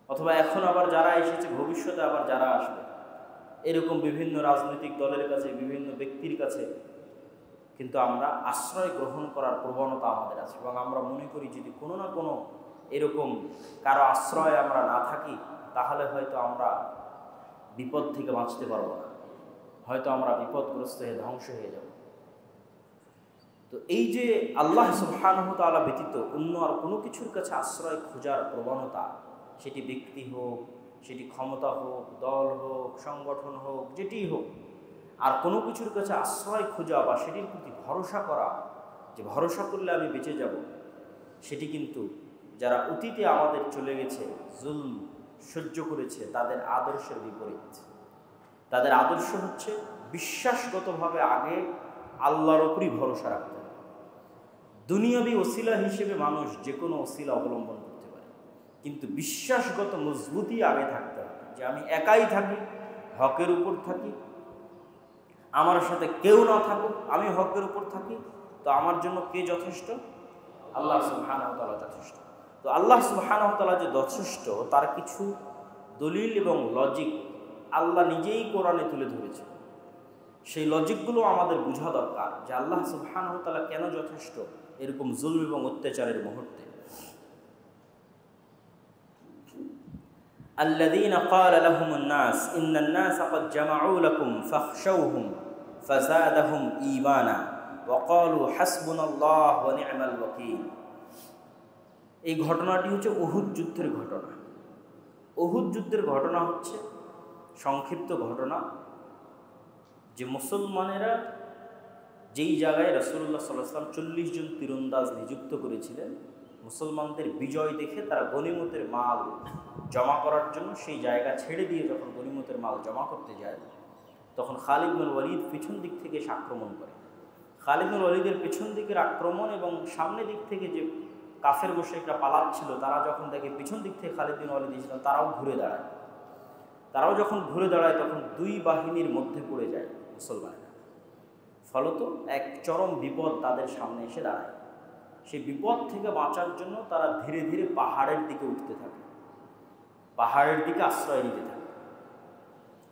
অথবা এখন আবার যারা এসেছে, ভবিষ্যতে আবার যারা আসবে, এরকম বিভিন্ন রাজনৈতিক দলের কাছে, বিভিন্ন ব্যক্তির কাছে কিন্তু আমরা আশ্রয় গ্রহণ করার প্রবণতা আমাদের আছে। এবং আমরা মনে করি যদি কোনো না কোনো এরকম কারো আশ্রয় আমরা না থাকি, তাহলে হয়তো আমরা বিপদ থেকে বাঁচতে পারবো না, হয়তো আমরা বিপদগ্রস্ত হয়ে ধ্বংস হয়ে যাব। তো এই যে আল্লাহ সুবহানাহু ওয়া তাআলা ব্যতীত অন্য আর কোনো কিছুর কাছে আশ্রয় খোঁজার প্রবণতা, সেটি ব্যক্তি হোক, সেটি ক্ষমতা হোক, দল হোক, সংগঠন হোক, যেটি হোক, আর কোনো কিছুর কাছে আশ্রয় খোঁজা বা সেটির প্রতি ভরসা করা, যে ভরসা করলে আমি বেঁচে যাব, সেটি কিন্তু যারা অতীতে আমাদের চলে গেছে, জুলম সহ্য করেছে, তাদের আদর্শের বিপরীত। তাদের আদর্শ হচ্ছে বিশ্বাসগতভাবে আগে আল্লাহর উপরই ভরসা রাখতে হবে। দুনিয়াবি ওসিলা হিসেবে মানুষ যে কোনো ওসিলা অবলম্বন করতে পারে, কিন্তু বিশ্বাসগত মজবুতি আগে থাকতে হবে, যে আমি একাই থাকি, হকের উপর থাকি, আমার সাথে কেউ না থাকুক, আমি হকের উপর থাকি, তো আমার জন্য কে যথেষ্ট? আল্লাহ সুবহানাহু ওয়া তাআলা যথেষ্ট। তো আল্লাহ সুবহানাহু ওয়া তাআলা যে যথেষ্ট, তার কিছু দলিল এবং লজিক আল্লাহ নিজেই কোরআনে তুলে ধরেছে। সেই লজিকগুলো আমাদের বোঝা দরকার, যে আল্লাহ সুবহানাহু ওয়া তাআলা কেন যথেষ্ট এরকম জুলম এবং অত্যাচারের মুহূর্তে। الذين قال لهم الناس إن الناس قد جمعوا لكم فاخشوهم فزادهم إيمانا وقالوا حسبنا الله ونعم الوكيل। এই ঘটনাটি হচ্ছে উহুদ যুদ্ধের ঘটনা। উহুদ যুদ্ধের ঘটনা হচ্ছে সংক্ষিপ্ত ঘটনা, যে মুসলমানেরা যেই জায়গায় রাসূলুল্লাহ সাল্লাল্লাহু আলাইহি ওয়াসাল্লাম 40 জন তীরন্দাজ নিযুক্ত করেছিলেন, মুসলমানদের বিজয় দেখে তারা গনিমতের মাল জমা করার জন্য সেই জায়গা ছেড়ে দিয়ে যখন গনিমতের মাল জমা করতে যায়, তখন খালিদ বিন ওয়ালিদ পিছন দিক থেকে এসে আক্রমণ করে। খালিদ বিন ওয়ালিদের পেছন দিকের আক্রমণ এবং সামনের দিক থেকে যে কাফের মুশরিকরা পালাচ্ছিল, তারা যখন দেখে পিছন দিক থেকে খালিদ বিন ওয়ালিদ এসেছিলেন, তারাও ঘুরে দাঁড়ায়। তারাও যখন ঘুরে দাঁড়ায়, তখন দুই বাহিনীর মধ্যে পড়ে যায় মুসলমানেরা। ফলত এক চরম বিপদ তাদের সামনে এসে দাঁড়ায়। সেই বিপদ থেকে বাঁচার জন্য তারা ধীরে ধীরে পাহাড়ের দিকে উঠতে থাকে, পাহাড়ের দিকে আশ্রয় নিতে থাকে।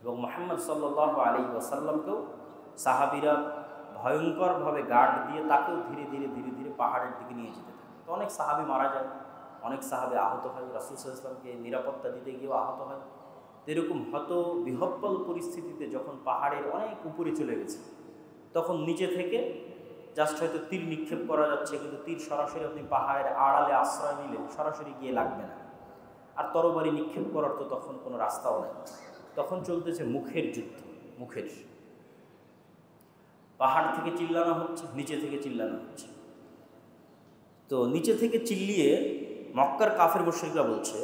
এবং মুহাম্মদ সাল্লাল্লাহু আলাইহি ওয়াসাল্লামকেও সাহাবীরা ভয়ঙ্করভাবে গার্ড দিয়ে তাকেও ধীরে ধীরে ধীরে ধীরে পাহাড়ের দিকে নিয়ে যেতে থাকে। তো অনেক সাহাবী মারা যায়, অনেক সাহাবী আহত হয়, রাসূল সাল্লাল্লাহু আলাইহি ওয়াসাল্লামকে নিরাপত্তা দিতে গিয়েও আহত হয়। তো এরকম হত বিহব্বল পরিস্থিতিতে যখন পাহাড়ের অনেক উপরে চলে গেছে, তখন নিচে থেকে জাস্ট হয়তো তীর নিক্ষেপ করা যাচ্ছে, কিন্তু তীর সরাসরি আপনি পাহাড়ের আড়ালে আশ্রয় নিলে সরাসরি গিয়ে লাগবে না। আর তরবারি নিক্ষেপ করার তো তখন কোনো রাস্তাও নেই, তখন চলতেছে মুখের যুদ্ধ। মুখের পাহাড় থেকে চিল্লানো হচ্ছে, নিচে থেকে চিল্লানো হচ্ছে। তো নিচে থেকে চিল্লিয়ে মক্কার কাফের মুশরিকরা বলছে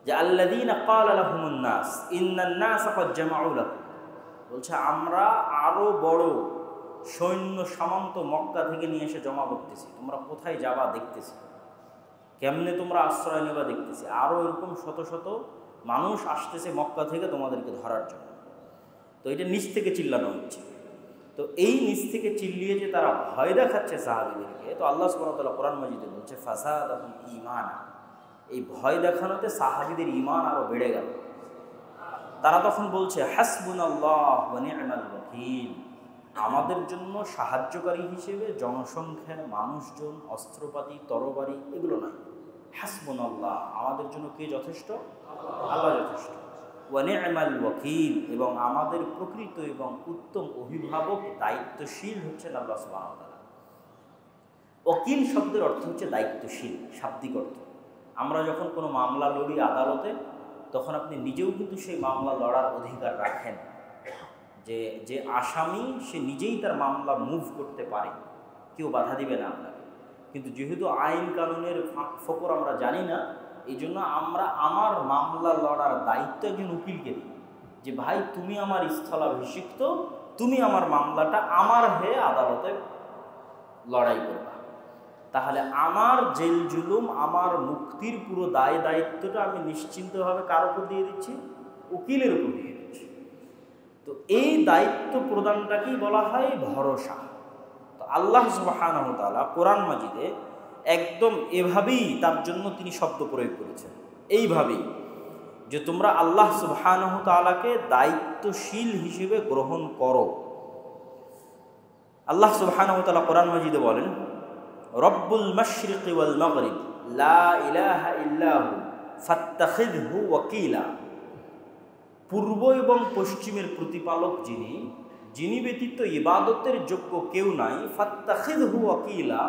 যে আল্লাযীনা ক্বালা লাহুমুন নাস ইন্নান নাসা ক্বাদ জামাউ লাকুম, বলছে আমরা আরো বড় সৈন্য সামন্ত মক্কা থেকে নিয়ে এসে জমা করতেছি, তোমরা কোথায় যাবা দেখতেছি, কেমনে তোমরা আশ্রয় নেবা দেখতেছি, আরও এরকম শত শত মানুষ আসতেছে মক্কা থেকে তোমাদেরকে ধরার জন্য। তো এটা নিচ থেকে চিল্লানো হচ্ছে। তো এই নিচ থেকে চিল্লিয়ে যে তারা ভয় দেখাচ্ছে সাহাবীদেরকে, তো আল্লাহ সুবহানাহু ওয়া তাআলা কোরআন মাজিদে বলছে ফাযাদাহুম ঈমানা, এই ভয় দেখানোতে সাহাবীদের ঈমান আরো বেড়ে গেল। তারা তখন বলছে হাসবুনাল্লাহ ওয়া নি'মাল ওয়াকিল, আমাদের জন্য সাহায্যকারী হিসেবে জনসংখ্যা, মানুষজন, অস্ত্রপাতি, তরবারি এগুলো নয়, হাসবুনাল্লাহ, আমাদের জন্য কে যথেষ্ট? আল্লাহ যথেষ্ট। ওয়া নি'মাল ওয়াকিল, এবং আমাদের প্রকৃত এবং উত্তম অভিভাবক, দায়িত্বশীল হচ্ছেন আল্লাহ সুবহানাহু ওয়া তাআলা। ওয়াকিল শব্দের অর্থ হচ্ছে দায়িত্বশীল, শাব্দিক অর্থ। আমরা যখন কোনো মামলা লড়ি আদালতে, তখন আপনি নিজেও কিন্তু সেই মামলা লড়ার অধিকার রাখেন, যে আসামি সে নিজেই তার মামলা মুভ করতে পারে, কেউ বাধা দিবে না আপনাকে। কিন্তু যেহেতু আইন কানুনের ফকর আমরা জানি না, এই জন্য আমরা আমার মামলা লড়ার দায়িত্ব একজন উকিলকে দিই, যে ভাই তুমি আমার স্থলাভিষিক্ত, তুমি আমার মামলাটা আমার হয়ে আদালতে লড়াই করবা। তাহলে আমার জেল জুলুম, আমার মুক্তির পুরো দায় দায়িত্বটা আমি নিশ্চিন্তভাবে কার উপর দিয়ে দিচ্ছি? উকিলের উপর দিয়ে দিচ্ছি। তো এই দায়িত্ব প্রদানটাকেই বলা হয় ভরসা। তো আল্লাহ সুবহানাহু ওয়া তাআলা কোরআন মাজিদে একদম এভাবেই তার জন্য তিনি শব্দ প্রয়োগ করেছেন, এইভাবেই যে তোমরা আল্লাহ সুবহানাহু ওয়া তাআলাকে দায়িত্বশীল হিসেবে গ্রহণ করো। আল্লাহ সুবহানাহু ওয়া তাআলা কোরআন মাজিদে বলেন রব্বুল মাশরিকি ওয়াল মাগরিব লা ইলাহা ইল্লাহু ফাত্তাখিযহু ওয়াকিলা, পূর্ব এবং পশ্চিমের প্রতিপালক যিনি, যিনি ব্যতীত ইবাদতের যোগ্য কেউ নাই, ফাত্তাখিযহু ওয়াকিলা,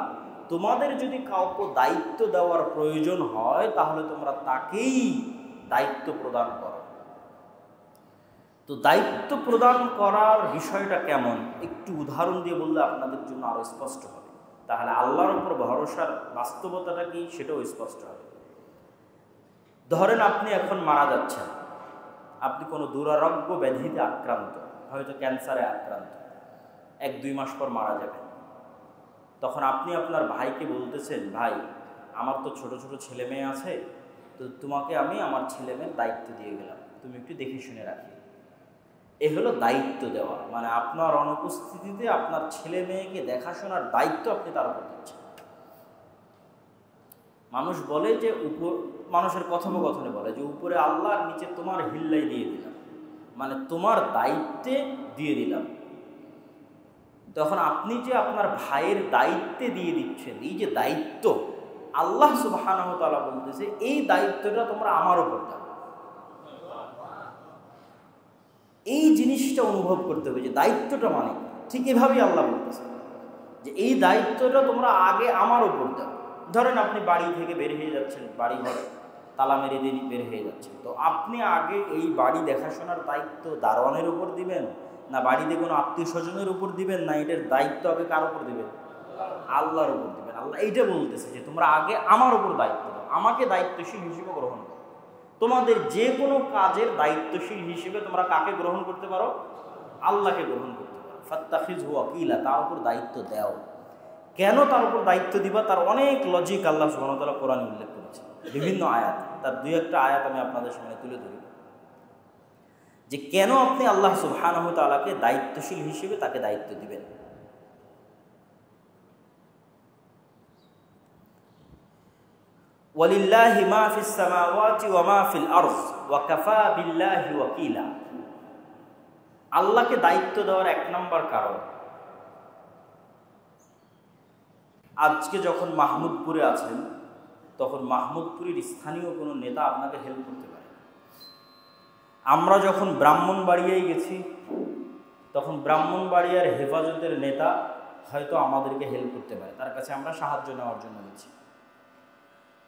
তোমাদের যদি কাউকে দায়িত্ব দেওয়ার প্রয়োজন হয় তাহলে তোমরা তাকেই দায়িত্ব প্রদান করো। তো দায়িত্ব প্রদান করার বিষয়টা কেমন একটু উদাহরণ দিয়ে বললে আপনাদের জন্য আরো স্পষ্ট হবে, তাহলে আল্লাহর উপর ভরসার বাস্তবতাটা কি সেটাও স্পষ্ট হবে। ধরেন আপনি এখন মারা যাচ্ছেন, আপনি কোনো দুরারোগ্য ব্যাধিতে আক্রান্ত, হয়তো ক্যান্সারে আক্রান্ত, 1-2 মাস পর মারা যাবেন। তখন আপনি আপনার ভাইকে বলতেছেন, ভাই আমার তো ছোট ছোট ছেলে মেয়ে আছে, তো তোমাকে আমি আমার ছেলে মেয়ের দায়িত্ব দিয়ে গেলাম, তুমি একটু দেখে শুনে রাখি। এ হলো দায়িত্ব দেওয়া, মানে আপনার অনুপস্থিতিতে আপনার ছেলে মেয়েকে দেখাশোনার দায়িত্ব আপনি তার উপর দিচ্ছেন। মানুষ বলে যে মানুষের কথোপকথনে বলে যে উপরে আল্লাহ, নিচে তোমার হিল্লাই দিয়ে দিলাম, মানে তোমার দায়িত্বে দিয়ে দিলাম। তখন আপনি যে আপনার ভাইয়ের দায়িত্বে দিয়ে দিচ্ছেন, এই যে দায়িত্ব, আল্লাহ সুবহানাহু ওয়া তাআলা বলতেছে এই দায়িত্বটা তোমরা আমার উপর দাও। এই জিনিসটা অনুভব করতে হবে যে দায়িত্বটা মানে ঠিক এভাবেই আল্লাহ বলতেছে যে এই দায়িত্বটা তোমরা আগে আমার উপর দাও। ধরেন আপনি বাড়ি থেকে বের হয়ে যাচ্ছেন, বাড়ি ঘরে তালা মেরে দিয়ে বের হয়ে যাচ্ছেন, তো আপনি আগে এই বাড়ি দেখাশোনার দায়িত্ব দারোয়ানের উপর দিবেন, না বাড়িতে কোনো আত্মীয় স্বজনের উপর দিবেন, না এটার দায়িত্ব আগে কার উপর দিবেন? আল্লাহর উপর দিবেন। আল্লাহ এইটা বলতেছে যে তোমরা আগে আমার উপর দায়িত্ব দাও, আমাকে দায়িত্বশীল হিসেবে গ্রহণ করো। তোমাদের যে কোনো কাজের দায়িত্বশীল হিসেবে তোমরা কাকে গ্রহণ করতে পারো? আল্লাহকে গ্রহণ করতে পারো। ফাত্তাখিযহু ওয়াকিলা, তার উপর দায়িত্ব দাও। কেন তার উপর দায়িত্ব দিবা, তার অনেক লজিক আল্লাহ সুবহানাহু ওয়া তাআলা কোরআনে উল্লেখ করেছে, বিভিন্ন আয়াত। তার 2-1টা আয়াত আমি আপনাদের সামনে তুলে ধরি যে কেন আপনি আল্লাহ সুবহানাহু ওয়া তাআলাকে দায়িত্বশীল হিসেবে তাকে দায়িত্ব দিবেন। ওয়ালিল্লাহি মা ফিস সামাওয়াতি ওয়া মা ফিল আরদ ওয়া কাফা বিল্লাহি ওয়াকিলা। আল্লাহকে দায়িত্ব দেওয়ার 1 নম্বর কারণ আজকে যখন মাহমুদপুরে আছেন, তখন মাহমুদপুরের স্থানীয় কোনো নেতা আপনাকে হেল্প করতে পারে। আমরা যখন ব্রাহ্মণবাড়িয়ায় গেছি, তখন ব্রাহ্মণবাড়িয়ার হেফাজতের নেতা হয়তো আমাদেরকে হেল্প করতে পারে, তার কাছে আমরা সাহায্য নেওয়ার জন্য গেছি,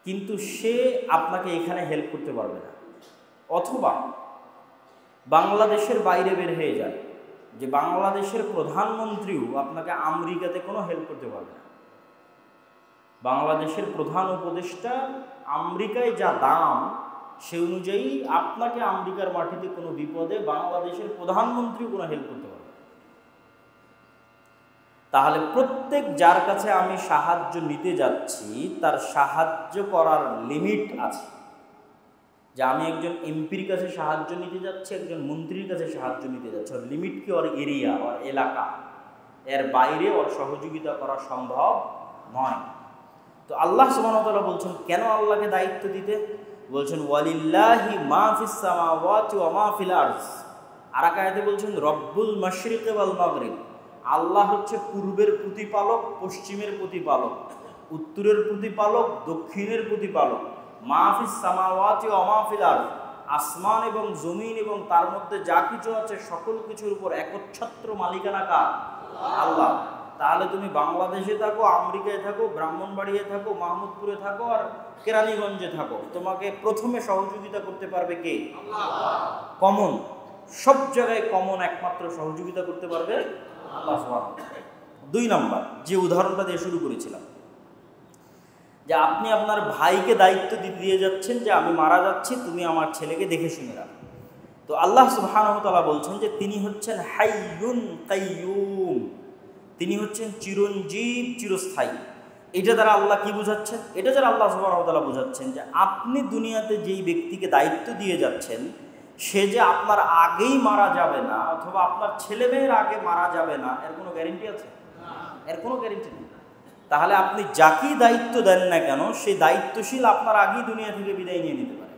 কিন্তু সে আপনাকে এখানে হেল্প করতে পারবে না। অথবা বাংলাদেশের বাইরে বের হয়ে যায়, যে বাংলাদেশের প্রধানমন্ত্রীও আপনাকে আমেরিকাতে কোনো হেল্প করতে পারবে না। বাংলাদেশের প্রধান উপদেষ্টা আমেরিকায় যা দাম, সে অনুযায়ী আপনাকে আমেরিকার মাটিতে কোনো বিপদে বাংলাদেশের প্রধানমন্ত্রীও কোনো হেল্প করতে পারবে না। তাহলে প্রত্যেক যার কাছে আমি সাহায্য নিতে যাচ্ছি, তার সাহায্য করার লিমিট আছে। যে আমি একজন এমপির কাছে সাহায্য নিতে যাচ্ছি, একজন মন্ত্রীর কাছে সাহায্য নিতে যাচ্ছি, ওর লিমিট কি, ওর এরিয়া, ওর এলাকা, এর বাইরে ওর সহযোগিতা করা সম্ভব নয়। তো আল্লাহ সুবহানাহু ওয়া তাআলা বলছেন, কেন আল্লাহকে দায়িত্ব দিতে বলছেন? ওয়ালিল্লাহি মা ফিস সামাওয়াতি ওয়া মা ফিল আরজ। আর এক আয়াতে বলছেন রব্বুল মাশরিকি ওয়াল মাগরিব। আল্লাহ হচ্ছে পূর্বের প্রতিপালক, পশ্চিমের প্রতিপালক, উত্তরের প্রতিপালক, দক্ষিণের প্রতিপালক। মা ফিস সামাওয়াতি ওয়া মা ফিল আরজ, আসমান এবং জমিন এবং তার মধ্যে যা কিছু আছে সকল কিছুর উপর একচ্ছত্র মালিকানা কার? আল্লাহ। তাহলে তুমি বাংলাদেশে থাকো, আমেরিকায় থাকো, ব্রাহ্মণবাড়িয়ায় থাকো, মাহমুদপুরে থাকো, আর কেরানীগঞ্জে থাকো, তোমাকে প্রথমে সহযোগিতা করতে পারবে কে? কমন, সব জায়গায় কমন একমাত্র সহযোগিতা করতে পারবে আল্লাহ সুবহানাহু ওয়া তাআলা। 2 নম্বর যে উদাহরণটা দিয়ে শুরু করেছিলাম, যে আপনি আপনার ভাইকে দায়িত্ব দিয়ে যাচ্ছেন যে আমি মারা যাচ্ছি, তুমি আমার ছেলেকে দেখে শুনে রাখো। তো আল্লাহ সুবহানাহু ওয়া তাআলা বলছেন যে তিনি হচ্ছেন হাইয়ুন কাইয়ুম, তিনি হচ্ছেন চিরঞ্জীব, চিরস্থায়ী। এটা দ্বারা আল্লাহ কি বোঝাচ্ছেন? এটা যারা আল্লাহ সুবহানাহু ওয়া তাআলা বোঝাচ্ছেন যে আপনি দুনিয়াতে যেই ব্যক্তিকে দায়িত্ব দিয়ে যাচ্ছেন, সে যে আপনার আগেই মারা যাবে না, অথবা আপনার ছেলে মেয়ের আগে মারা যাবে না, এর কোনো গ্যারেন্টি আছে? এর কোনো গ্যারেন্টি নেই। তাহলে আপনি যাকেই দায়িত্ব দেন না কেন, সেই দায়িত্বশীল আপনার আগেই দুনিয়া থেকে বিদায় নিয়ে নিতে পারে।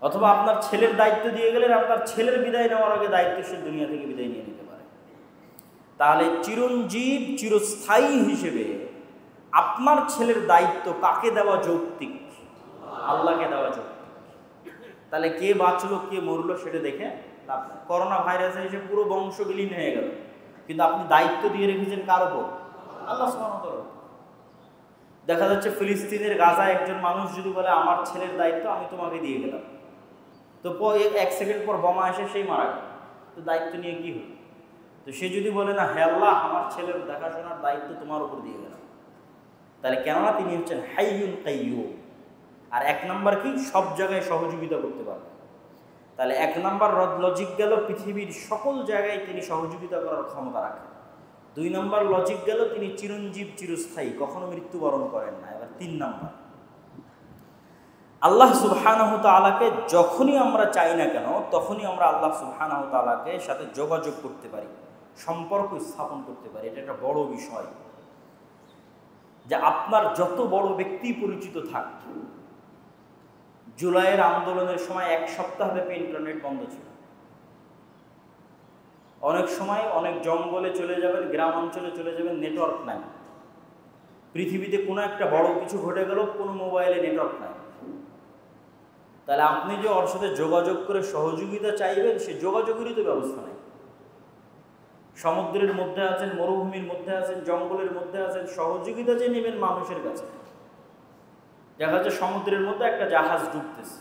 অথবা আপনার ছেলের দায়িত্ব দিয়ে গেলেন, আপনার ছেলের বিদায় নেওয়ার আগে দায়িত্বশীল দুনিয়া থেকে বিদায় নিয়ে নিতে পারে। তাহলে চিরঞ্জীব, চিরস্থায়ী হিসেবে আপনার ছেলের দায়িত্ব কাকে দেওয়া যৌক্তিক? আল্লাহকে দেওয়া যৌক্তিক। তাহলে কে বাঁচলো কে মরলো সেটা দেখে লাভ নেই। করোনা ভাইরাসে এসে পুরো বংশ বিলীন হয়ে গেল, কিন্তু আপনি দায়িত্ব দিয়ে রেখেছেন কার উপর? আল্লাহ সুবহানাহু ওয়া তাআলা। দেখা যাচ্ছে ফিলিস্তিনের গাজায় একজন মানুষ যদি বলে আমার ছেলের দায়িত্ব আমি তোমাকে দিয়ে গেলাম, তো 1 সেকেন্ড পর বোমা এসে সেই মারা গেল, তো দায়িত্ব নিয়ে কি হলো? তো সে যদি বলে না, হে আল্লাহ আমার ছেলের দেখাশোনার দায়িত্ব তোমার উপর দিয়ে গেলাম, তাহলে কেননা তিনি হচ্ছেন হাইয়ুন কাইয়ুম। আর 1 নম্বর কি? সব জায়গায় সহযোগিতা করতে পারবেন। তাহলে 1 নম্বর লজিক গেল পৃথিবীর সকল জায়গায় তিনি সহযোগিতা করার ক্ষমতা রাখেন। 2 নম্বর লজিক গেল তিনি চিরঞ্জীব, চিরস্থায়ী, কখনো মৃত্যুবরণ করেন না। এবার 3 নম্বর, আল্লাহ সুবহানাহু ওয়া তাআলাকে যখনই আমরা চাই না কেন, তখনই আমরা আল্লাহ সুবহানাহু ওয়া তাআলাকে সাথে যোগাযোগ করতে পারি, সম্পর্ক স্থাপন করতে পারি। এটা একটা বড় বিষয়, যে আপনার যত বড় ব্যক্তি পরিচিত থাক, জুলাইয়ের আন্দোলনের সময় 1 সপ্তাহ ব্যাপী ইন্টারনেট বন্ধ ছিল। অনেক সময় অনেক জঙ্গলে চলে যাবেন, গ্রাম অঞ্চলে চলে যাবেন, নেটওয়ার্ক নাই। পৃথিবীতে কোনো একটা বড় কিছু ঘটে গেল, কোনো মোবাইলে নেটওয়ার্ক নাই। তাহলে আপনি যে ওর সাথে যোগাযোগ করে সহযোগিতা চাইবেন, সে যোগাযোগেরই তো ব্যবস্থা নেই। সমুদ্রের মধ্যে আছেন, মরুভূমির মধ্যে আছেন, জঙ্গলের মধ্যে আছেন, সহযোগিতা যে নেবেন মানুষের কাছে। দেখা যাচ্ছে সমুদ্রের মধ্যে একটা জাহাজ ডুবতেছে,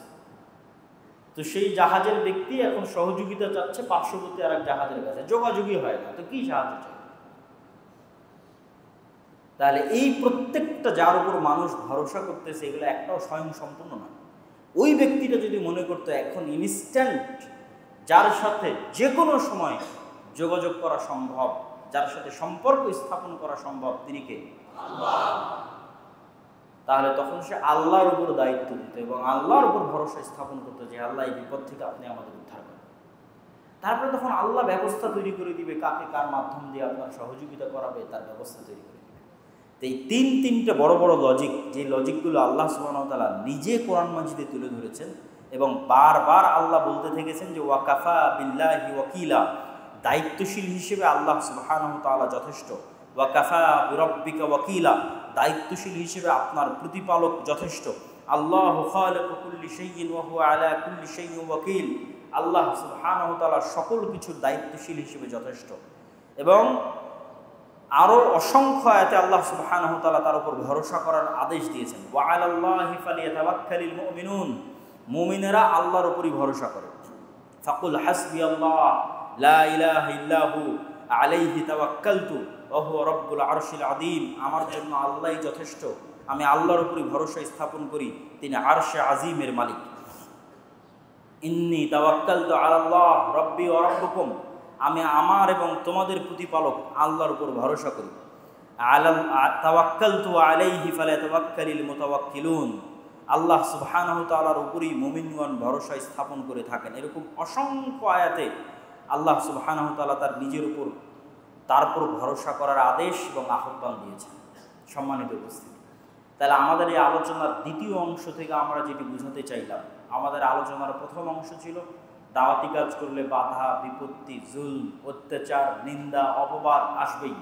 তো সেই জাহাজের ব্যক্তি এখন সহযোগিতা চাচ্ছে পার্শ্ববর্তী আর এক জাহাজের কাছে, যোগাযোগই হয় না, তো কি সাহায্য চাই? তাহলে এই প্রত্যেকটা যার উপর মানুষ ভরসা করতেছে, এগুলো একটাও স্বয়ং সম্পূর্ণ না। ওই ব্যক্তিটা যদি মনে করতো এখন ইনস্ট্যান্ট যার সাথে যে কোনো সময় যোগাযোগ করা সম্ভব, যার সাথে সম্পর্ক স্থাপন করা সম্ভব, তিনি কে? আল্লাহ। তাহলে তখন সে আল্লাহর উপর দায়িত্ব দিত এবং আল্লাহর উপর ভরসা স্থাপন করতো যে আল্লাহ এই বিপদ থেকে আপনি আমাদের উদ্ধার করেন। তারপরে তখন আল্লাহ ব্যবস্থা তৈরি করে দিবে, কাকে কার মাধ্যম দিয়ে আপনার সহযোগিতা করাবে তার ব্যবস্থা তৈরি করে দিবে। তো এই তিনটা বড় বড় লজিক, যে লজিকগুলো আল্লাহ সুবহানাহু ওয়া তাআলা নিজে কোরআন মাজিদে তুলে ধরেছেন এবং বারবার আল্লাহ বলতে থেকেছেন যে ওয়াকাফা বিল্লাহি ওয়াকিলা, দায়িত্বশীল হিসেবে আল্লাহ সুবহানাহু ওয়া তাআলা যথেষ্ট। ওয়া কাফা বিরাব্বিকা ওয়াকিলা, দায়িত্বশীল হিসেবে আপনার প্রতিপালক যথেষ্ট। আল্লাহু খালিকু কুল্লি শাইইন ওয়া হুয়া আলা কুল্লি শাইইন ওয়াকিল, আল্লাহ সুবহানাহু ওয়া তাআলা সকল কিছুর দায়িত্বশীল হিসেবে যথেষ্ট। এবং আরও অসংখ্য আয়াতে আল্লাহ সুবহানাহু ওয়া তাআলা তার উপর ভরসা করার আদেশ দিয়েছেন। ওয়া আলাল্লাহি ফালিয়াতাওয়াক্কালিল মুমিনুন, মুমিনেরা আল্লাহর উপরই ভরসা করে। ফাকুল হাসবিয়াল্লাহ লা ইলাহা ইল্লাহু আলাইহি তাওয়াক্কালতু ওয়া হুয়া রাব্বুল আরশিল আযীম, আমার জন্য আল্লাহই যথেষ্ট, আমি আল্লাহর উপরই ভরসা স্থাপন করি, তিনি আরশে আজিমের মালিক। ইন্নী তাওয়াক্কালতু আলাল্লাহ রাব্বি ওয়া রাব্বুকুম, আমি আমার এবং তোমাদের প্রতিপালক আল্লাহর উপর ভরসা করি। তাওয়াক্কালতু আলাইহি ফালাতাওয়াক্কালিল মুতাওয়াক্কিলুন, আল্লাহ সুবহানাহু ওয়া তাআলার উপরই মুমিনগণ ভরসা স্থাপন করে থাকেন। এরকম অসংখ্য আয়াতে আল্লাহ সুবহানাহু ওয়া তাআলা তার উপর ভরসা করার আদেশ এবং আহ্বান দিয়েছেন। সম্মানিত উপস্থিতি, তাহলে আমাদের এই আলোচনার দ্বিতীয় অংশ থেকে আমরা যেটি বুঝাতে চাইলাম, আমাদের আলোচনার প্রথম অংশ ছিল দাওয়াতি কাজ করলে বাধা বিপত্তি, জুলম, অত্যাচার, নিন্দা, অপবাদ আসবেই।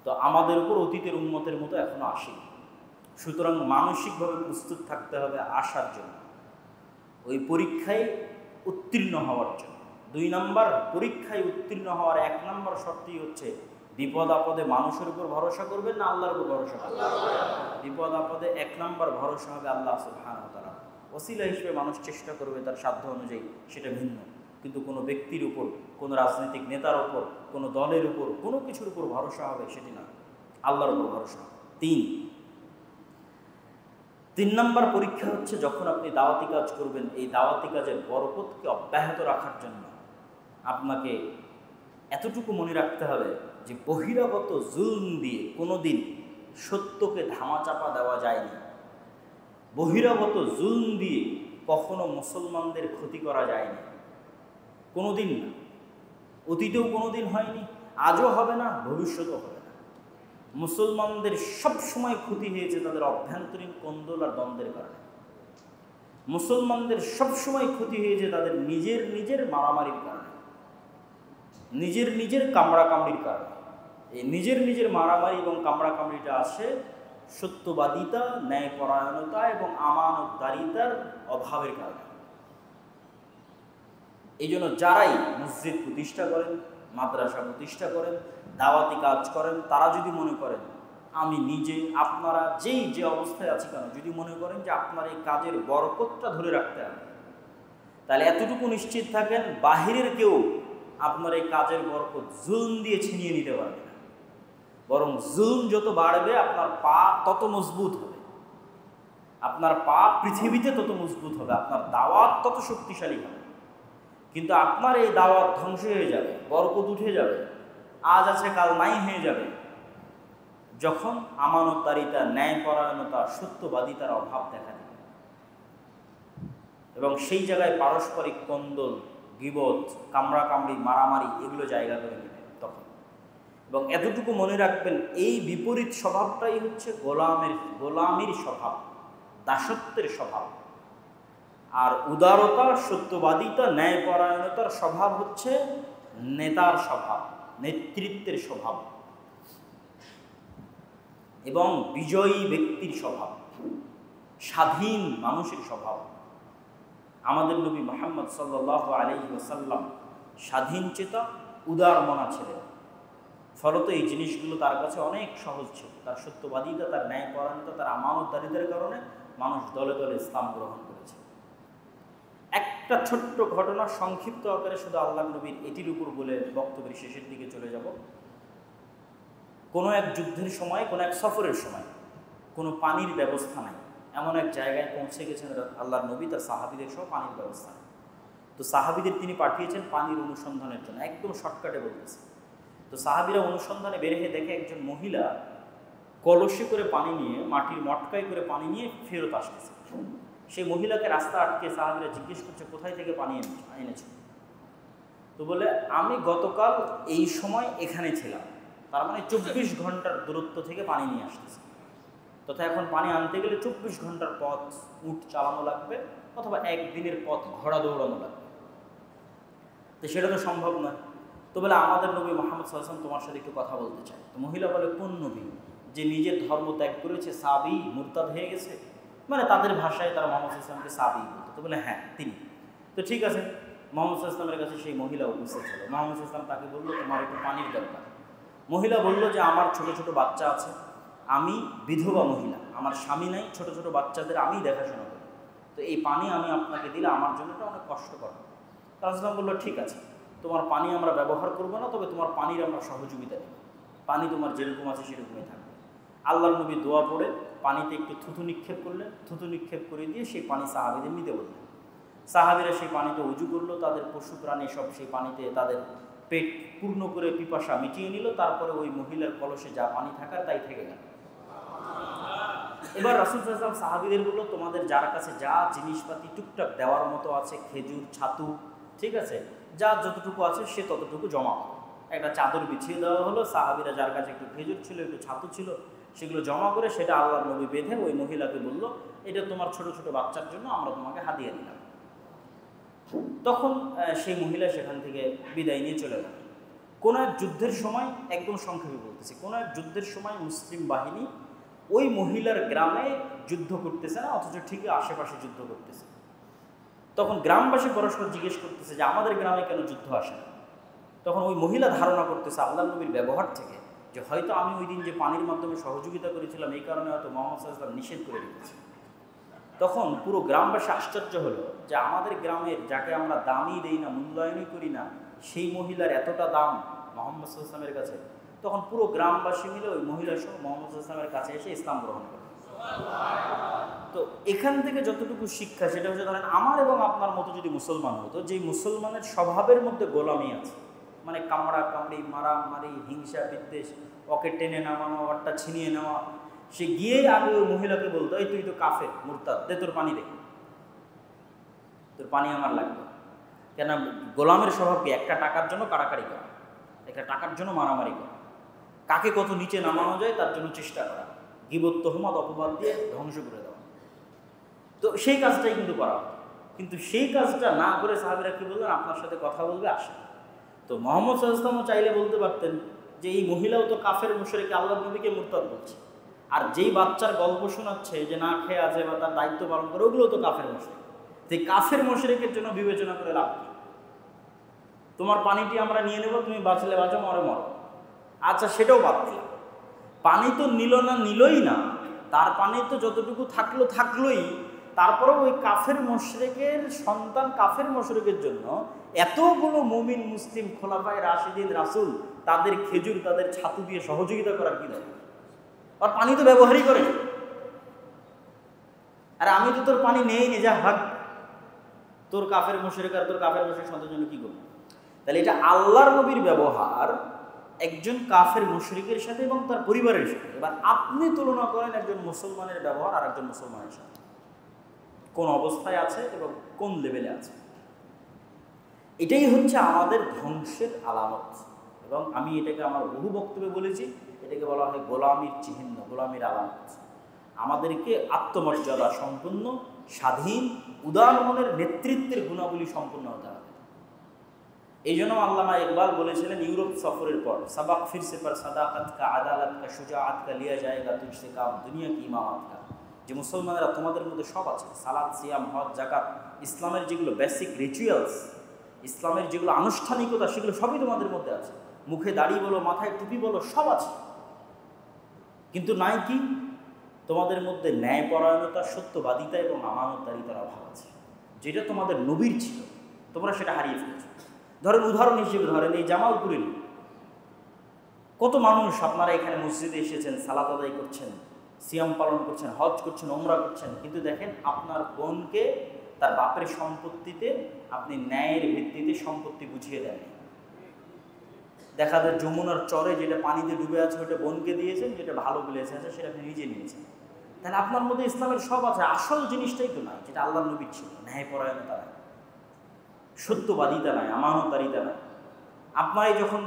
তো আমাদের উপর অতীতের উম্মতের মতো এখনো আসেনি। সুতরাং মানসিকভাবে প্রস্তুত থাকতে হবে আসার জন্য, ওই পরীক্ষায় উত্তীর্ণ হওয়ার জন্য। 2 নম্বর, পরীক্ষায় উত্তীর্ণ হওয়ার 1 নম্বর শর্তই হচ্ছে বিপদ আপদে মানুষের উপর ভরসা করবেন না আল্লাহর উপর ভরসা করবেন? বিপদ আপদে 1 নম্বর ভরসা হবে আল্লাহ সুবহানাহু ওয়া তাআলা। ওসিলা হিসেবে মানুষ চেষ্টা করবে তার সাধ্য অনুযায়ী, সেটা ভিন্ন। কিন্তু কোনো ব্যক্তির উপর, কোনো রাজনৈতিক নেতার উপর, কোনো দলের উপর, কোনো কিছুর উপর ভরসা হবে সেটি না, আল্লাহর উপর ভরসা। 3 নম্বর পরীক্ষা হচ্ছে যখন আপনি দাওয়াতি কাজ করবেন, এই দাওয়াতি কাজের বরকতকে অব্যাহত রাখার জন্য আপনাকে এতটুকু মনে রাখতে হবে যে বহিরাগত জুলম দিয়ে কোনোদিন সত্যকে ধামাচাপা দেওয়া যায়নি। বহিরাগত জুলম দিয়ে কখনো মুসলমানদের ক্ষতি করা যায়নি, কোনোদিন না। অতীতেও কোনোদিন হয়নি, আজও হবে না, ভবিষ্যতেও হবে না। মুসলমানদের সব সময় ক্ষতি হয়েছে তাদের অভ্যন্তরীণ কোন্দল আর দ্বন্দ্বের কারণে। মুসলমানদের সব সময় ক্ষতি হয়েছে তাদের নিজের মারামারির কারণে, নিজের কামড়াকামড়ির কারণে। এই নিজের মারামারি এবং কামড়াকামড়িটা আসে সত্যবাদিতা, ন্যায়পরায়ণতা এবং আমানতদারিতার অভাবের কারণে। এই জন্য যারাই মসজিদ প্রতিষ্ঠা করেন, মাদ্রাসা প্রতিষ্ঠা করেন, দাওয়াতি কাজ করেন, তারা যদি মনে করেন আমি নিজে, আপনারা যে অবস্থায় আছি কেন, যদি মনে করেন যে আপনার এই কাজের বরকতটা ধরে রাখতে হবে, তাহলে এতটুকু নিশ্চিত থাকেন বাহিরের কেউ আপনার এই কাজের বরকত জুলম দিয়ে ছিনিয়ে নিতে পারবে না। বরং জুলম যত বাড়বে আপনার পা তত মজবুত হবে, আপনার পা পৃথিবীতে তত মজবুত হবে, আপনার দাওয়াত তত শক্তিশালী হবে। কিন্তু আপনার এই দাওয়াত ধ্বংস হয়ে যাবে, বরকত উঠে যাবে, আজ আছে কাল নাই হয়ে যাবে, যখন আমানতদারিতা, ন্যায়পরায়ণতা, সত্যবাদিতার অভাব দেখা দেবে। এবং সেই জায়গায় পারস্পরিক কোন্দল, গীবত, কামড়াকামড়ি, মারামারি এগুলো জায়গা করে নেবে তখন। এবং এতটুকু মনে রাখবেন, এই বিপরীত স্বভাবটাই হচ্ছে গোলামির স্বভাব, দাসত্বের স্বভাব। আর উদারতা, সত্যবাদিতা, ন্যায়পরায়ণতার স্বভাব হচ্ছে নেতার স্বভাব, নেতৃত্বের স্বভাব এবং বিজয়ী ব্যক্তির স্বভাব, স্বাধীন মানুষের স্বভাব। আমাদের নবী মুহাম্মদ সাল্লাল্লাহু আলাইহি ওয়াসাল্লাম স্বাধীন চেতা, উদার মনা ছিলেন। ফলত এই জিনিসগুলো তার কাছে অনেক সহজ ছিল। তার সত্যবাদিতা, তার ন্যায়পরায়ণতা, তার আমানতদারিতার কারণে মানুষ দলে দলে ইসলাম গ্রহণ করেছে। একটা ছোট্ট ঘটনা সংক্ষিপ্ত আকারে শুধু আল্লাহ নবীর এটির উপর বলে বক্তব্যের শেষের দিকে চলে যাব। কোনো এক যুদ্ধের সময়, কোনো এক সফরের সময় কোনো পানির ব্যবস্থা নাই, এমন এক জায়গায় পৌঁছে গেছেন আল্লাহর নবী, তার সাহাবীদের সহ পানির ব্যবস্থা নেই। তো সাহাবীদের তিনি পাঠিয়েছেন পানির অনুসন্ধানের জন্য, একদম শর্টকাটে বলতেছে। তো সাহাবীরা অনুসন্ধানে বের হয়ে দেখে একজন মহিলা কলসে করে পানি নিয়ে, মাটির মটকায় করে পানি নিয়ে ফেরত আসতেছে। সেই মহিলাকে রাস্তা আটকে সাহাবীরা জিজ্ঞেস করছে কোথায় থেকে পানি এনেছো? তো বলে আমি গতকাল এই সময় এখানে ছিলাম। তার মানে 24 ঘন্টার দূরত্ব থেকে পানি নিয়ে আসতেছে। তথা এখন পানি আনতে গেলে 24 ঘন্টার পথ উট চালানো লাগবে, অথবা একদিনের পথ ঘোড়া দৌড়ানো লাগবে। তো সেটা তো সম্ভব নয়। তো বলে আমাদের নবী মুহাম্মদ সাল্লাল্লাহু আলাইহি ওয়াসাল্লাম তোমার সাথে একটু কথা বলতে চায়। তো মহিলা বলে কোন নবী? যে নিজের ধর্ম ত্যাগ করেছে, সাবি মুরতাদ হয়ে গেছে, মানে তাদের ভাষায় তারা মুহাম্মদ সাল্লাল্লাহু আলাইহি ওয়াসাল্লামকে সাবি বলতো। তো বলে হ্যাঁ তিনি। তো ঠিক আছে, মুহাম্মদ সাল্লাল্লাহু আলাইহি ওয়াসাল্লামের কাছে সেই মহিলা উপস্থিত ছিল। মুহাম্মদ সাল্লাল্লাহু আলাইহি ওয়াসাল্লাম তাকে বললো তোমার একটু পানির দরকার। মহিলা বলল যে আমার ছোট ছোট বাচ্চা আছে, আমি বিধবা মহিলা, আমার স্বামী নাই, ছোট ছোট বাচ্চাদের আমি দেখাশোনা করি, তো এই পানি আমি আপনাকে দিলে আমার জন্য এটা অনেক কষ্টকর। রাসূলুল্লাহ বললো ঠিক আছে, তোমার পানি আমরা ব্যবহার করবো না, তবে তোমার পানির আমরা সহযোগিতা দেব, পানি তোমার যেরকম আছে সেরকমই থাকবে। আল্লাহর নবী দোয়া পড়ে পানিতে একটু থুতু নিক্ষেপ করলেন, থুতু নিক্ষেপ করে দিয়ে সেই পানি সাহাবীদের নিতে বললেন। সাহাবীরা সেই পানিতে উজু করলো, তাদের পশু প্রাণী সব সেই পানিতে তাদের পেট পূর্ণ করে পিপাসা মিটিয়ে নিল। তারপরে ওই মহিলার কলসে যা পানি থাকার তাই থেকে গেল। এবার রাসূল সাল্লাল্লাহু আলাইহি ওয়াসাল্লাম সাহাবীদের বললো তোমাদের যার কাছে যা জিনিসপাতি টুকটাক দেওয়ার মতো আছে, খেজুর, ছাতু, ঠিক আছে, যা যতটুকু আছে সে ততটুকু জমা করো। একটা চাদর বিছিয়ে দেওয়া হলো, সাহাবীরা যার কাছে একটু খেজুর ছিল, একটু ছাতু ছিল, সেগুলো জমা করে সেটা আল্লাহর নবী বেঁধে ওই মহিলাকে বলল এটা তোমার ছোট ছোট বাচ্চার জন্য আমরা তোমাকে হাদিয়া দিলাম। তখন সেই মহিলা সেখান থেকে বিদায় নিয়ে চলে গেল। কোনো এক যুদ্ধের সময়, একদম সংক্ষেপে বলতেছি, কোনো এক যুদ্ধের সময় মুসলিম বাহিনী ওই মহিলার গ্রামে যুদ্ধ করতেছে না, অথচ ঠিকই আশেপাশে যুদ্ধ করতেছে। তখন গ্রামবাসী পরস্পর জিজ্ঞেস করতেছে যে আমাদের গ্রামে কেন যুদ্ধ আসে না। তখন ওই মহিলা ধারণা করতেছে আল্লাহর নবীর ব্যবহার থেকে যে হয়তো আমি ওই দিন যে পানির মাধ্যমে সহযোগিতা করেছিলাম এই কারণে হয়তো মুহাম্মদ সাল্লাল্লাহু আলাইহি ওয়াসাল্লাম নিষেধ করে রেখেছে। তখন পুরো গ্রামবাসী আশ্চর্য হলো যে আমাদের গ্রামের যাকে আমরা দামই দেই না, মূল্যায়নই করি না, সেই মহিলার এতটা দাম মুহাম্মদ সাল্লাল্লাহু আলাইহি ওয়াসাল্লামের কাছে। তখন পুরো গ্রামবাসী মিলে ওই মহিলা সহ মুহাম্মদ সাল্লাল্লাহু আলাইহি ওয়াসাল্লামের কাছে এসে ইসলাম গ্রহণ করে। তো এখান থেকে যতটুকু শিক্ষা সেটা হচ্ছে, ধরেন আমার এবং আপনার মতো যদি মুসলমান হতো, যে মুসলমানের স্বভাবের মধ্যে গোলামি আছে, মানে কামড়া কামড়ি, মারামারি, হিংসা বিদ্বেষ, ওকে টেনে নামানো, ওরটা ছিনিয়ে নেওয়া, সে গিয়েই আগে ওই মহিলাকে বলতো এই তুই তো কাফের মুরতাদ, দে তোর পানি দে, তোর পানি আমার লাগবে। কেন? গোলামের স্বভাব কি? একটা টাকার জন্য কাড়াকাড়ি করা, একটা টাকার জন্য মারামারি করা, কাকে কত নিচে নামানো যায় তার জন্য চেষ্টা করা, গীবত, তুহমত, অপবাদ দিয়ে ধ্বংস করে দেওয়া। তো সেই কাজটাই কিন্তু করা হতো। কিন্তু সেই কাজটা না করে সাহাবীরা কি বললেন, আপনার সাথে কথা বলবে, আসেন। তো মুহাম্মদ সাল্লাল্লাহু আলাইহি ওয়াসাল্লাম চাইলে বলতে পারতেন যে এই মহিলাও তো কাফের, মুশরিক, আল্লাহর নবীকে মুরতাদ বলছে, আর যেই বাচ্চার গল্প শোনাচ্ছে যে না খেয়ে আছে বা তার দায়িত্ব পালন করে, ওগুলো তো কাফের মুশরিক। তো কাফের মুশরিকের জন্য বিবেচনা করে লাভ কি? তোমার পানিটি আমরা নিয়ে নেব, তুমি বাঁচলে বাঁচো, মরে মরো, আচ্ছা সেটাও বাদ দিলাম। পানি তো নিল না, নিলই না, তার পানি তো যতটুকু থাকলো থাকলোই, তারপরেও ওই কাফের মুশরিকের সন্তান, কাফের মুশরিকের জন্য এতগুলো মুমিন মুসলিম খোলাফায়ে রাশিদিন, রাসূল, তাদের খেজুর, তাদের ছাতু দিয়ে সহযোগিতা করার কি দরকার? আর পানি তো ব্যবহারই করে, আর আমি তো তোর পানি নেই নি, যা ভাগ, তোর কাফের মুশরিক আর তোর কাফের মুশরিক সন্তানের জন্য কি করবো? তাহলে এটা আল্লাহর নবীর ব্যবহার একজন কাফের মুশরিকের সাথে এবং তার পরিবারের সাথে। এবার আপনি তুলনা করেন একজন মুসলমানের ব্যবহার আর একজন মুসলমানের সাথে, কোন অবস্থায় আছে এবং কোন লেভেলে আছে। এটাই হচ্ছে আমাদের ধ্বংসের আলামত। এবং আমি এটাকে আমার বহু বক্তব্যে বলেছি, এটাকে বলা হয় গোলামির চিহ্ন, গোলামির আলামত। আমাদেরকে আত্মমর্যাদা সম্পন্ন, স্বাধীন, উদার মনের নেতৃত্বের গুণাবলী সম্পন্ন হতে হবে। এই জন্য আল্লামা ইকবাল বলেছিলেন ইউরোপ সফরের পর, সাবাক ফিরসে পর সাদাকাত কা, আদালত কা, শুজাআত কা লিয়া জায়েগা তুঝসে কাম, দুনিয়া কি ইমামত কা। যে মুসলমানেরা তোমাদের মধ্যে সব আছে, সালাত, সিয়াম, হজ, যাকাত, ইসলামের যেগুলো বেসিক রিচুয়ালস, ইসলামের যেগুলো আনুষ্ঠানিকতা, সেগুলো সবই তোমাদের মধ্যে আছে। মুখে দাড়ি বলো, মাথায় টুপি বলো, সব আছে। কিন্তু নাই কি? তোমাদের মধ্যে ন্যায়পরায়ণতা, সত্যবাদিতা এবং আমানতদারিতার অভাব আছে, যেটা তোমাদের নবীর ছিল, তোমরা সেটা হারিয়ে ফেলেছো। ধরেন, উদাহরণ হিসেবে ধরেন এই জামালপুরে কত মানুষ আপনারা এখানে মসজিদে এসেছেন, সালাত আদায় করছেন, সিয়াম পালন করছেন, হজ করছেন, ওমরা করছেন, কিন্তু দেখেন আপনার বোনকে তার বাপের সম্পত্তিতে আপনি ন্যায়ের ভিত্তিতে সম্পত্তি বুঝিয়ে দেন। দেখা যায় যমুনার চরে যেটা পানিতে ডুবে আছে ওটা বোনকে দিয়েছেন, যেটা ভালো প্লেসে আছে সেটা আপনি নিজে নিয়েছেন। তাহলে আপনার মধ্যে ইসলামের সব আছে, আসল জিনিসটাই তো নাই, যেটা আল্লাহর নবীর ছিল। ন্যায়পরায়ণতা নাই, সত্যবাদিতা নাই, আমানতদারিতা নাই। আপনারাই যখন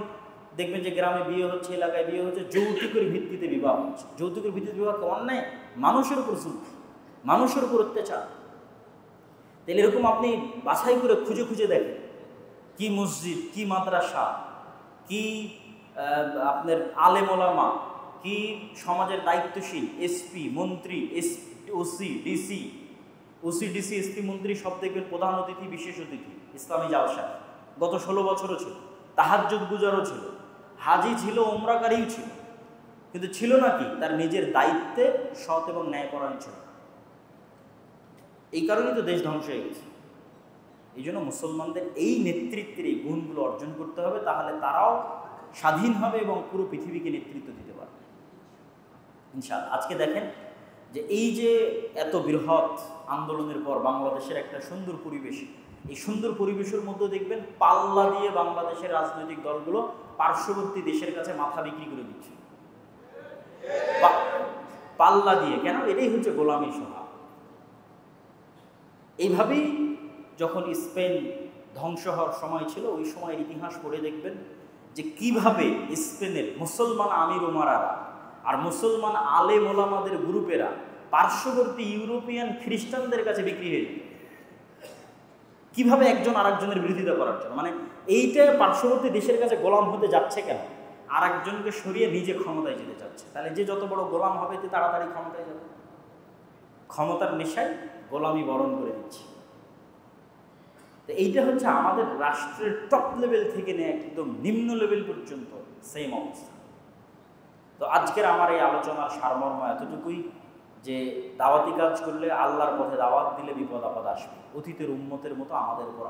দেখবেন যে গ্রামে বিয়ে হচ্ছে, এলাকায় বিয়ে হচ্ছে, যৌতুকের ভিত্তিতে বিবাহ হচ্ছে। যৌতুকের ভিত্তিতে বিবাহ অন্যায়, মানুষের উপর জুলুম, মানুষের উপর অত্যাচার। তাহলে এরকম আপনি বাছাই করে খুঁজে খুঁজে দেখেন কি মসজিদ, কি মাদ্রাসা, কি আপনার আলেম ওলামা, কি সমাজের দায়িত্বশীল এসপি মন্ত্রী, ওসি ডিসি এসপি মন্ত্রী সব দেখবেন প্রধান অতিথি বিশেষ অতিথি ইসলামী জালসা। গত 16 বছরও ছিল, তাহাজ্জুদ গুজারও ছিল, হাজি ছিল, ওমরাকারীও ছিল, কিন্তু ছিল নাকি তার নিজের দায়িত্বে সৎ এবং ন্যায়পরায়ণ ছিল। এই কারণেই তো দেশ ধ্বংস হয়ে গেছে। এই জন্য মুসলমানদের এই নেতৃত্বের এই গুণগুলো অর্জন করতে হবে, তাহলে তারাও স্বাধীন হবে এবং পুরো পৃথিবীকে নেতৃত্ব দিতে পারবে ইনশাআল্লাহ। আজকে দেখেন যে এই যে এত বৃহৎ আন্দোলনের পর বাংলাদেশের একটা সুন্দর পরিবেশ, এই সুন্দর পরিবেশের মধ্যে দেখবেন পাল্লা দিয়ে বাংলাদেশের রাজনৈতিক দলগুলো পার্শ্ববর্তী দেশের কাছে মাথা বিক্রি করে দিচ্ছে। পাল্লা দিয়ে কেন? এটাই হচ্ছে গোলামী স্বভাব। এইভাবেই যখন স্পেন ধ্বংস হওয়ার সময় ছিল, ওই সময়ের ইতিহাস পড়ে দেখবেন যে কিভাবে স্পেনের মুসলমান আমির ওমারারা আর মুসলমান আলেম ওলামাদের গ্রুপেরা পার্শ্ববর্তী ইউরোপিয়ান খ্রিস্টানদের কাছে বিক্রি হয়ে যেত, কিভাবে একজন আরেকজনের বিরোধিতা করার জন্য। মানে এইটা পার্শ্ববর্তী দেশের কাছে গোলাম হতে যাচ্ছে কেন? আর একজনকে সরিয়ে নিজে ক্ষমতায় যেতে চাচ্ছে। তাহলে যে যত বড় গোলাম হবে তে তাড়াতাড়ি ক্ষমতায় যাবে। ক্ষমতার নেশায় গোলামি বরণ করে দিচ্ছে। তো এইটা হচ্ছে আমাদের রাষ্ট্রের টপ লেভেল থেকে নিয়ে একদম নিম্ন লেভেল পর্যন্ত সেম অবস্থা। তো আজকের আমার এই আলোচনার সারমর্ম এতটুকুই যে দাওয়াতি কাজ করলে, আল্লাহর পথে দাওয়াত দিলে বিপদ আপদ আসবে। অতীতের উম্মতের মতো আমাদের উপর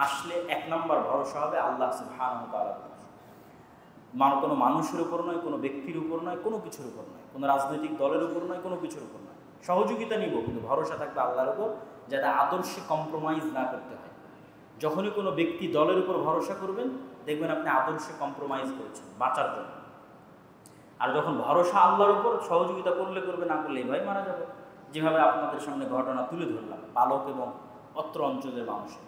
আসলে 1 নম্বর ভরসা হবে আল্লাহ সুবহানাহু ওয়া তাআলার উপর। কোনো মানুষের উপর নয়, কোনো ব্যক্তির উপর নয়, কোনো কিছুর উপর নয়, কোনো রাজনৈতিক দলের উপর নয়, কোনো কিছুর উপর নয়। সহযোগিতা নিব, কিন্তু ভরসা থাকবে আল্লাহর উপর, যাতে আদর্শে কম্প্রোমাইজ না করতে হয়। যখনই কোনো ব্যক্তি দলের উপর ভরসা করবেন, দেখবেন আপনি আদর্শে কম্প্রোমাইজ করেছেন বাঁচার জন্য। আর যখন ভরসা আল্লাহর উপর, সহযোগিতা করলে করবে, না করলে ভাই মারা যাবে। যেভাবে আপনাদের সামনে ঘটনা তুলে ধরলাম পালক এবং অত্র অঞ্চলের মানুষের।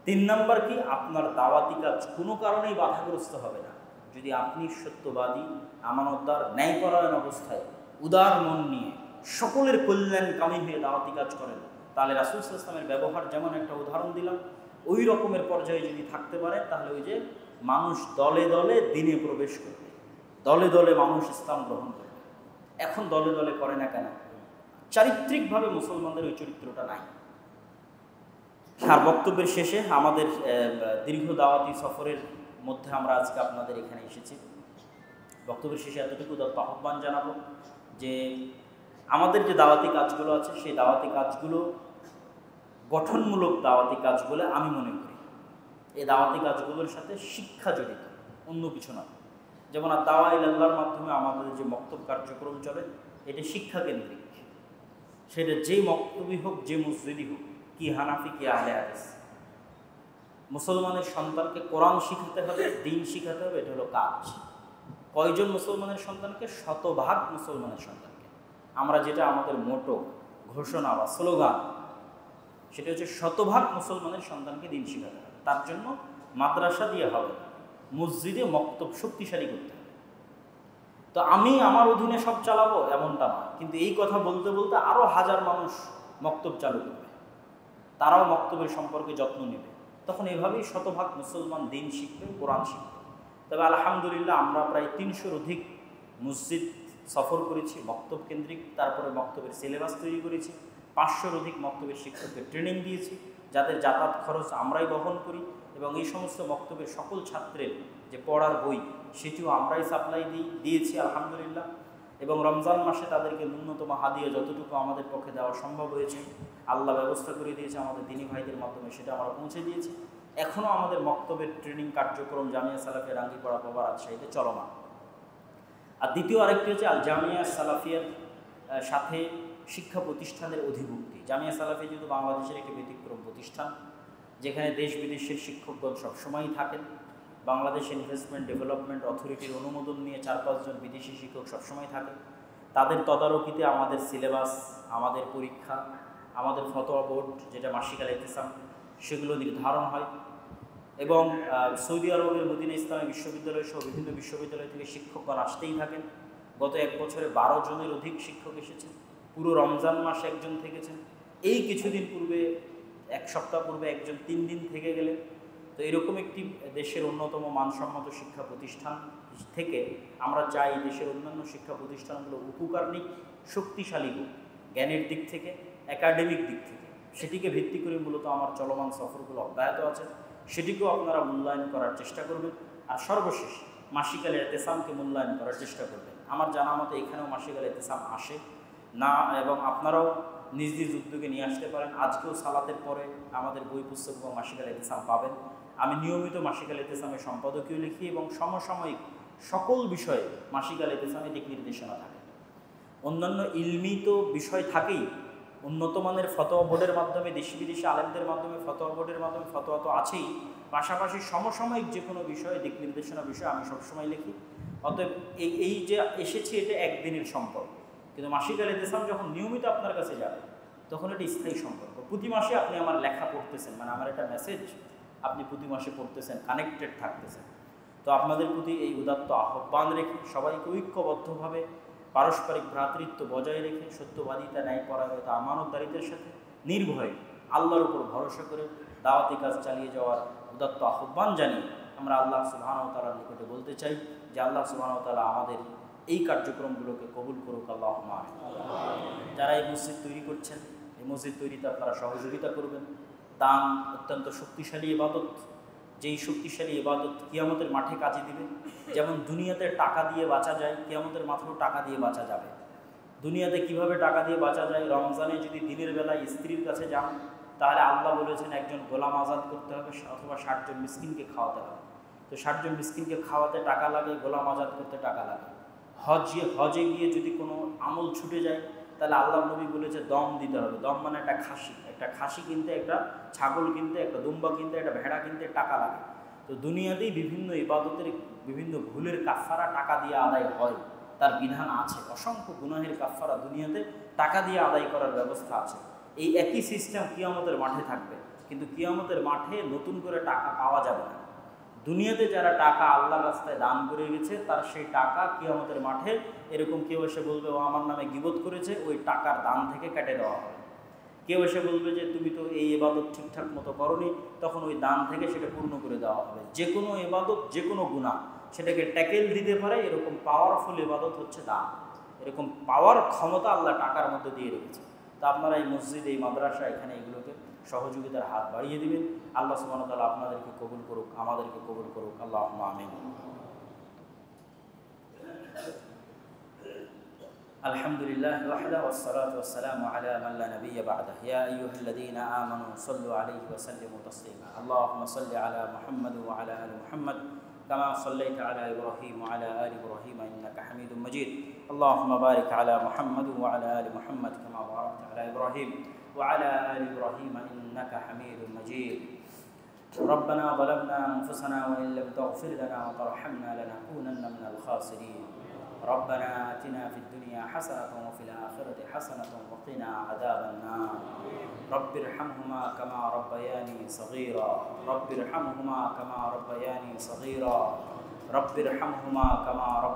3 নম্বর কি? আপনার দাওয়াতি কাজ কোনো কারণেই বাধাগ্রস্ত হবে না যদি আপনি সত্যবাদী, আমানতদার, ন্যায়পরায়ণ অবস্থায় উদার মন নিয়ে সকলের কল্যাণকামী হয়ে দাওয়াতি কাজ করেন। তাহলে রাসূল সাল্লাল্লাহু আলাইহি ওয়াসাল্লামের ব্যবহার যেমন একটা উদাহরণ দিলাম, ওই রকমের পর্যায়ে যদি থাকতে পারে, তাহলে ওই যে মানুষ দলে দলে দিনে প্রবেশ করবে, দলে দলে মানুষ ইসলাম গ্রহণ করবে। এখন দলে দলে করে না কেন? চারিত্রিকভাবে মুসলমানদের ওই চরিত্রটা নাই। আর বক্তব্যের শেষে আমাদের দীর্ঘ দাওয়াতি সফরের মধ্যে আমরা আজকে আপনাদের এখানে এসেছি। বক্তব্যের শেষে এতটুকু আহ্বান জানাবো যে আমাদের যে দাওয়াতি কাজগুলো আছে, সেই দাওয়াতি কাজগুলো গঠনমূলক দাওয়াতি কাজ বলে আমি মনে করি। এই দাওয়াতি কাজগুলোর সাথে শিক্ষা জড়িত, অন্য কিছু না। যেমন দাওয়া ইলাল্লাহর মাধ্যমে আমাদের যে মক্তব কার্যক্রম চলে, এটা শিক্ষা কেন্দ্রিক। সেটা যে মক্তবই হোক, যে মসজিদই হোক, কি হানাফি কি আহলে হাদিস, মুসলমানের সন্তানকে কোরআন শিখাতে হবে, দিন শিখাতে হবে, এটা হলো কাজ। কয়জন মুসলমানের সন্তানকে? 100% মুসলমানের সন্তানকে। আমরা যেটা আমাদের মোটো ঘোষণা বা স্লোগান, সেটা হচ্ছে 100% মুসলমানের সন্তানকে দিন শিখাতে হবে। তার জন্য মাদ্রাসা দিয়ে হবে না, মসজিদে মক্তব শক্তিশালী করতে হবে। তো আমি আমার অধীনে সব চালাবো এমনটা না, কিন্তু এই কথা বলতে বলতে আরও 1000 মানুষ মক্তব চালু করবে, তারাও মক্তবের সম্পর্কে যত্ন নেবে। তখন এভাবেই 100% মুসলমান দিন শিখবে, কোরআন শিখবে। তবে আলহামদুলিল্লাহ আমরা প্রায় 300-র অধিক মসজিদ সফর করেছি মক্তব কেন্দ্রিক। তারপরে মক্তবের সিলেবাস তৈরি করেছি, 500-র অধিক মক্তবের শিক্ষকদের ট্রেনিং দিয়েছি, যাদের যাতায়াত খরচ আমরাই বহন করি। এবং এই সমস্ত মক্তবের সকল ছাত্রের যে পড়ার বই, সেটিও আমরাই সাপ্লাই দিয়েছি আলহামদুলিল্লাহ। এবং রমজান মাসে তাদেরকে ন্যূনতম হাদিয়া যতটুকু আমাদের পক্ষে দেওয়া সম্ভব হয়েছে, আল্লাহ ব্যবস্থা করে দিয়েছে আমাদের দিনী ভাইদের মাধ্যমে, সেটা আমরা পৌঁছে দিয়েছি। এখনও আমাদের মক্তবের ট্রেনিং কার্যক্রম জামিয়া সালাফিয়া রাঙ্গিপাড়া পাবা রাজশাহীতে চলমান। আর দ্বিতীয় আরেকটি হচ্ছে আল জামিয়া সালাফিয়ার সাথে শিক্ষা প্রতিষ্ঠানের অধিভুক্তি। জামিয়া সালাফিয়া যেহেতু বাংলাদেশের একটি ব্যতিক্রম প্রতিষ্ঠান, যেখানে দেশ বিদেশের শিক্ষকগণ সবসময়ই থাকেন। বাংলাদেশ ইনভেস্টমেন্ট ডেভেলপমেন্ট অথরিটির অনুমোদন নিয়ে 4-5 জন বিদেশি শিক্ষক সবসময় থাকে। তাদের তদারকিতে আমাদের সিলেবাস, আমাদের পরীক্ষা, আমাদের ফতোয়া বোর্ড যেটা মাসিকাল ইতিসাম, সেগুলো নির্ধারণ হয়। এবং সৌদি আরবের মদিনা ইসলামী বিশ্ববিদ্যালয় সহ বিভিন্ন বিশ্ববিদ্যালয় থেকে শিক্ষকগণ আসতেই থাকেন। গত 1 বছরে 12 জনের অধিক শিক্ষক এসেছেন। পুরো রমজান মাসে একজন থেকেছেন। এই কিছুদিন পূর্বে, 1 সপ্তাহ পূর্বে একজন 3 দিন থেকে গেলেন। তো এরকম একটি দেশের অন্যতম মানসম্মত শিক্ষা প্রতিষ্ঠান থেকে আমরা চাই দেশের অন্যান্য শিক্ষা প্রতিষ্ঠানগুলো উপকার নিক, শক্তিশালী হোক, জ্ঞানের দিক থেকে, একাডেমিক দিক থেকে। সেটিকে ভিত্তি করে মূলত আমার চলমান সফরগুলো অব্যাহত আছে, সেটিকেও আপনারা মূল্যায়ন করার চেষ্টা করবেন। আর সর্বশেষ মাসিক আল ইতিসামকে মূল্যায়ন করার চেষ্টা করবেন। আমার জানা মতে এখানেও মাসিক আল ইতিসাম আসে না, এবং আপনারাও নিজ নিজ উদ্যোগে নিয়ে আসতে পারেন। আজকেও সালাতের পরে আমাদের বই পুস্তক এবং মাসিক আল ইতিসাম পাবেন। আমি নিয়মিত মাসিক আল ইতিসামের সম্পাদকীয় লিখি এবং সমসাময়িক সকল বিষয়ে মাসিক আল ইতিসামে দিক নির্দেশনা থাকে। অন্যান্য ইলমি তো বিষয় থাকেই, উন্নত মানের ফতোয়া বোর্ডের মাধ্যমে, দেশি বিদেশি আলেমদের মাধ্যমে, ফতোয়া বোর্ডের মাধ্যমে ফতোয়া তো আছেই, পাশাপাশি সমসাময়িক যে কোনো বিষয়ে দিক নির্দেশনা বিষয়ে আমি সবসময় লিখি। অতএব এই যে এসেছি এটা একদিনের সম্পর্ক, কিন্তু মাসিক আল ইতিসাম যখন নিয়মিত আপনার কাছে যাবে তখন এটা স্থায়ী সম্পর্ক। প্রতি মাসে আপনি আমার লেখা পড়তেছেন, মানে আমার একটা মেসেজ আপনি প্রতি মাসে পড়তেছেন, কানেক্টেড থাকতেছেন। তো আপনাদের প্রতি এই উদাত্ত আহ্বান রেখে সবাইকে ঐক্যবদ্ধভাবে পারস্পরিক ভ্রাতৃত্ব বজায় রেখে সত্যবাদিতা, ন্যায়পরায়ণতা, আমানতদারিতার সাথে নির্ভয়ে আল্লাহর উপর ভরসা করে দাওয়াতি কাজ চালিয়ে যাওয়ার উদাত্ত আহ্বান জানিয়ে আমরা আল্লাহ সুবহানাহু ওয়া তাআলার নিকটে বলতে চাই যে আল্লাহ সুবহানাহু ওয়া তাআলা আমাদের এই কার্যক্রমগুলোকে কবুল করুক, আল্লাহুম্মা আমিন। যারা এই মসজিদ তৈরি করছেন, এই মসজিদ তৈরিতে আপনারা সহযোগিতা করবেন। দান অত্যন্ত শক্তিশালী ইবাদত, যেই শক্তিশালী ইবাদত কিয়ামতের মাঠে কাজে দিবে। যেমন দুনিয়াতে টাকা দিয়ে বাঁচা যায়, কিয়ামতের মাঠেও টাকা দিয়ে বাঁচা যাবে। দুনিয়াতে কিভাবে টাকা দিয়ে বাঁচা যায়? রমজানে যদি দিনের বেলায় স্ত্রীর কাছে যান তাহলে আল্লাহ বলেছেন একজন গোলাম আজাদ করতে হবে অথবা 60 জন মিসকিনকে খাওয়াতে হবে। তো 60 জন মিসকিনকে খাওয়াতে টাকা লাগে, গোলাম আজাদ করতে টাকা লাগে। হজে গিয়ে যদি কোনো আমল ছুটে যায় তাহলে আল্লাহ নবী বলেছে দম দিতে হবে। দম মানে একটা খাসি কিনতে, একটা ছাগল কিনতে, একটা দুম্বা কিনতে, একটা ভেড়া কিনতে টাকা লাগে। তো দুনিয়াতেই বিভিন্ন ইবাদতের বিভিন্ন ভুলের কাফারা টাকা দিয়ে আদায় হয়, তার বিধান আছে। অসংখ্য গুনাহের কাফারা দুনিয়াতে টাকা দিয়ে আদায় করার ব্যবস্থা আছে। এই একই সিস্টেম কিয়ামতের মাঠে থাকবে, কিন্তু কিয়ামতের মাঠে নতুন করে টাকা পাওয়া যাবে না। দুনিয়াতে যারা টাকা আল্লাহর রাস্তায় দান করে গেছে তার সেই টাকা কিয়ামতের মাঠে এরকম কেউ এসে বলবে ও আমার নামে গীবত করেছে, ওই টাকার দান থেকে কেটে দেওয়া হবে। কেউ এসে বলবে যে তুমি তো এই ইবাদত ঠিকঠাক মতো করনি, তখন ওই দান থেকে সেটা পূর্ণ করে দেওয়া হবে। যে কোনো ইবাদত, যে কোনো গুনাহ সেটাকে ট্যাকেল দিতে পারে, এরকম পাওয়ারফুল ইবাদত হচ্ছে দান। এরকম পাওয়ার ক্ষমতা আল্লাহ টাকার মধ্যে দিয়ে রেখেছে। তা আপনারা এই মসজিদ, এই মাদ্রাসা, এখানে এগুলোকে সহযোগিতার হাত বাড়িয়ে দিবেন। আল্লাহ সুবহানাহু ওয়া তাআলা আপনাদেরকে কবুল করুক, আমাদেরকে কবুল করুক, আল্লাহুম্মা আমিন। আলহামদুলিল্লাহ ওয়াহদা ওয়াসসালাতু ওয়াসসালামু আলা মান লা নাবিয়্যা বা'দা। ইয়া আইয়ুহাল্লাযীনা আমানু সাল্লু আলাইহি ওয়া সাল্লিমু তাসলিমা। আল্লাহুম্মা সাল্লি আলা মুহাম্মাদ ওয়া আলা আলি মুহাম্মাদ কামা সাল্লাইতা আলা ইব্রাহিম ওয়া আলা আলি ইব্রাহিম ইন্নাকা হামিদুম মাজিদ। আল্লাহুম্মা বারিক আলা মুহাম্মাদ ওয়া আলা আলি মুহাম্মাদ কামা বারাকতা আলা ইব্রাহিম ওয়া আলা আলি ইব্রাহিম ইন্নাকা হামিদুম মাজিদ। ربنا ظلمنا أنفسنا وإن لم تغفر لنا وترحمنا لنكونن من الخاسرين. ربنا آتنا في الدنيا حسنة وفي الآخرة حسنة وقنا عذاب النار. رب ارحمهما كما ربياني صغيرا. رب ارحمهما كما ربياني صغيرا. رب ارحمهما كما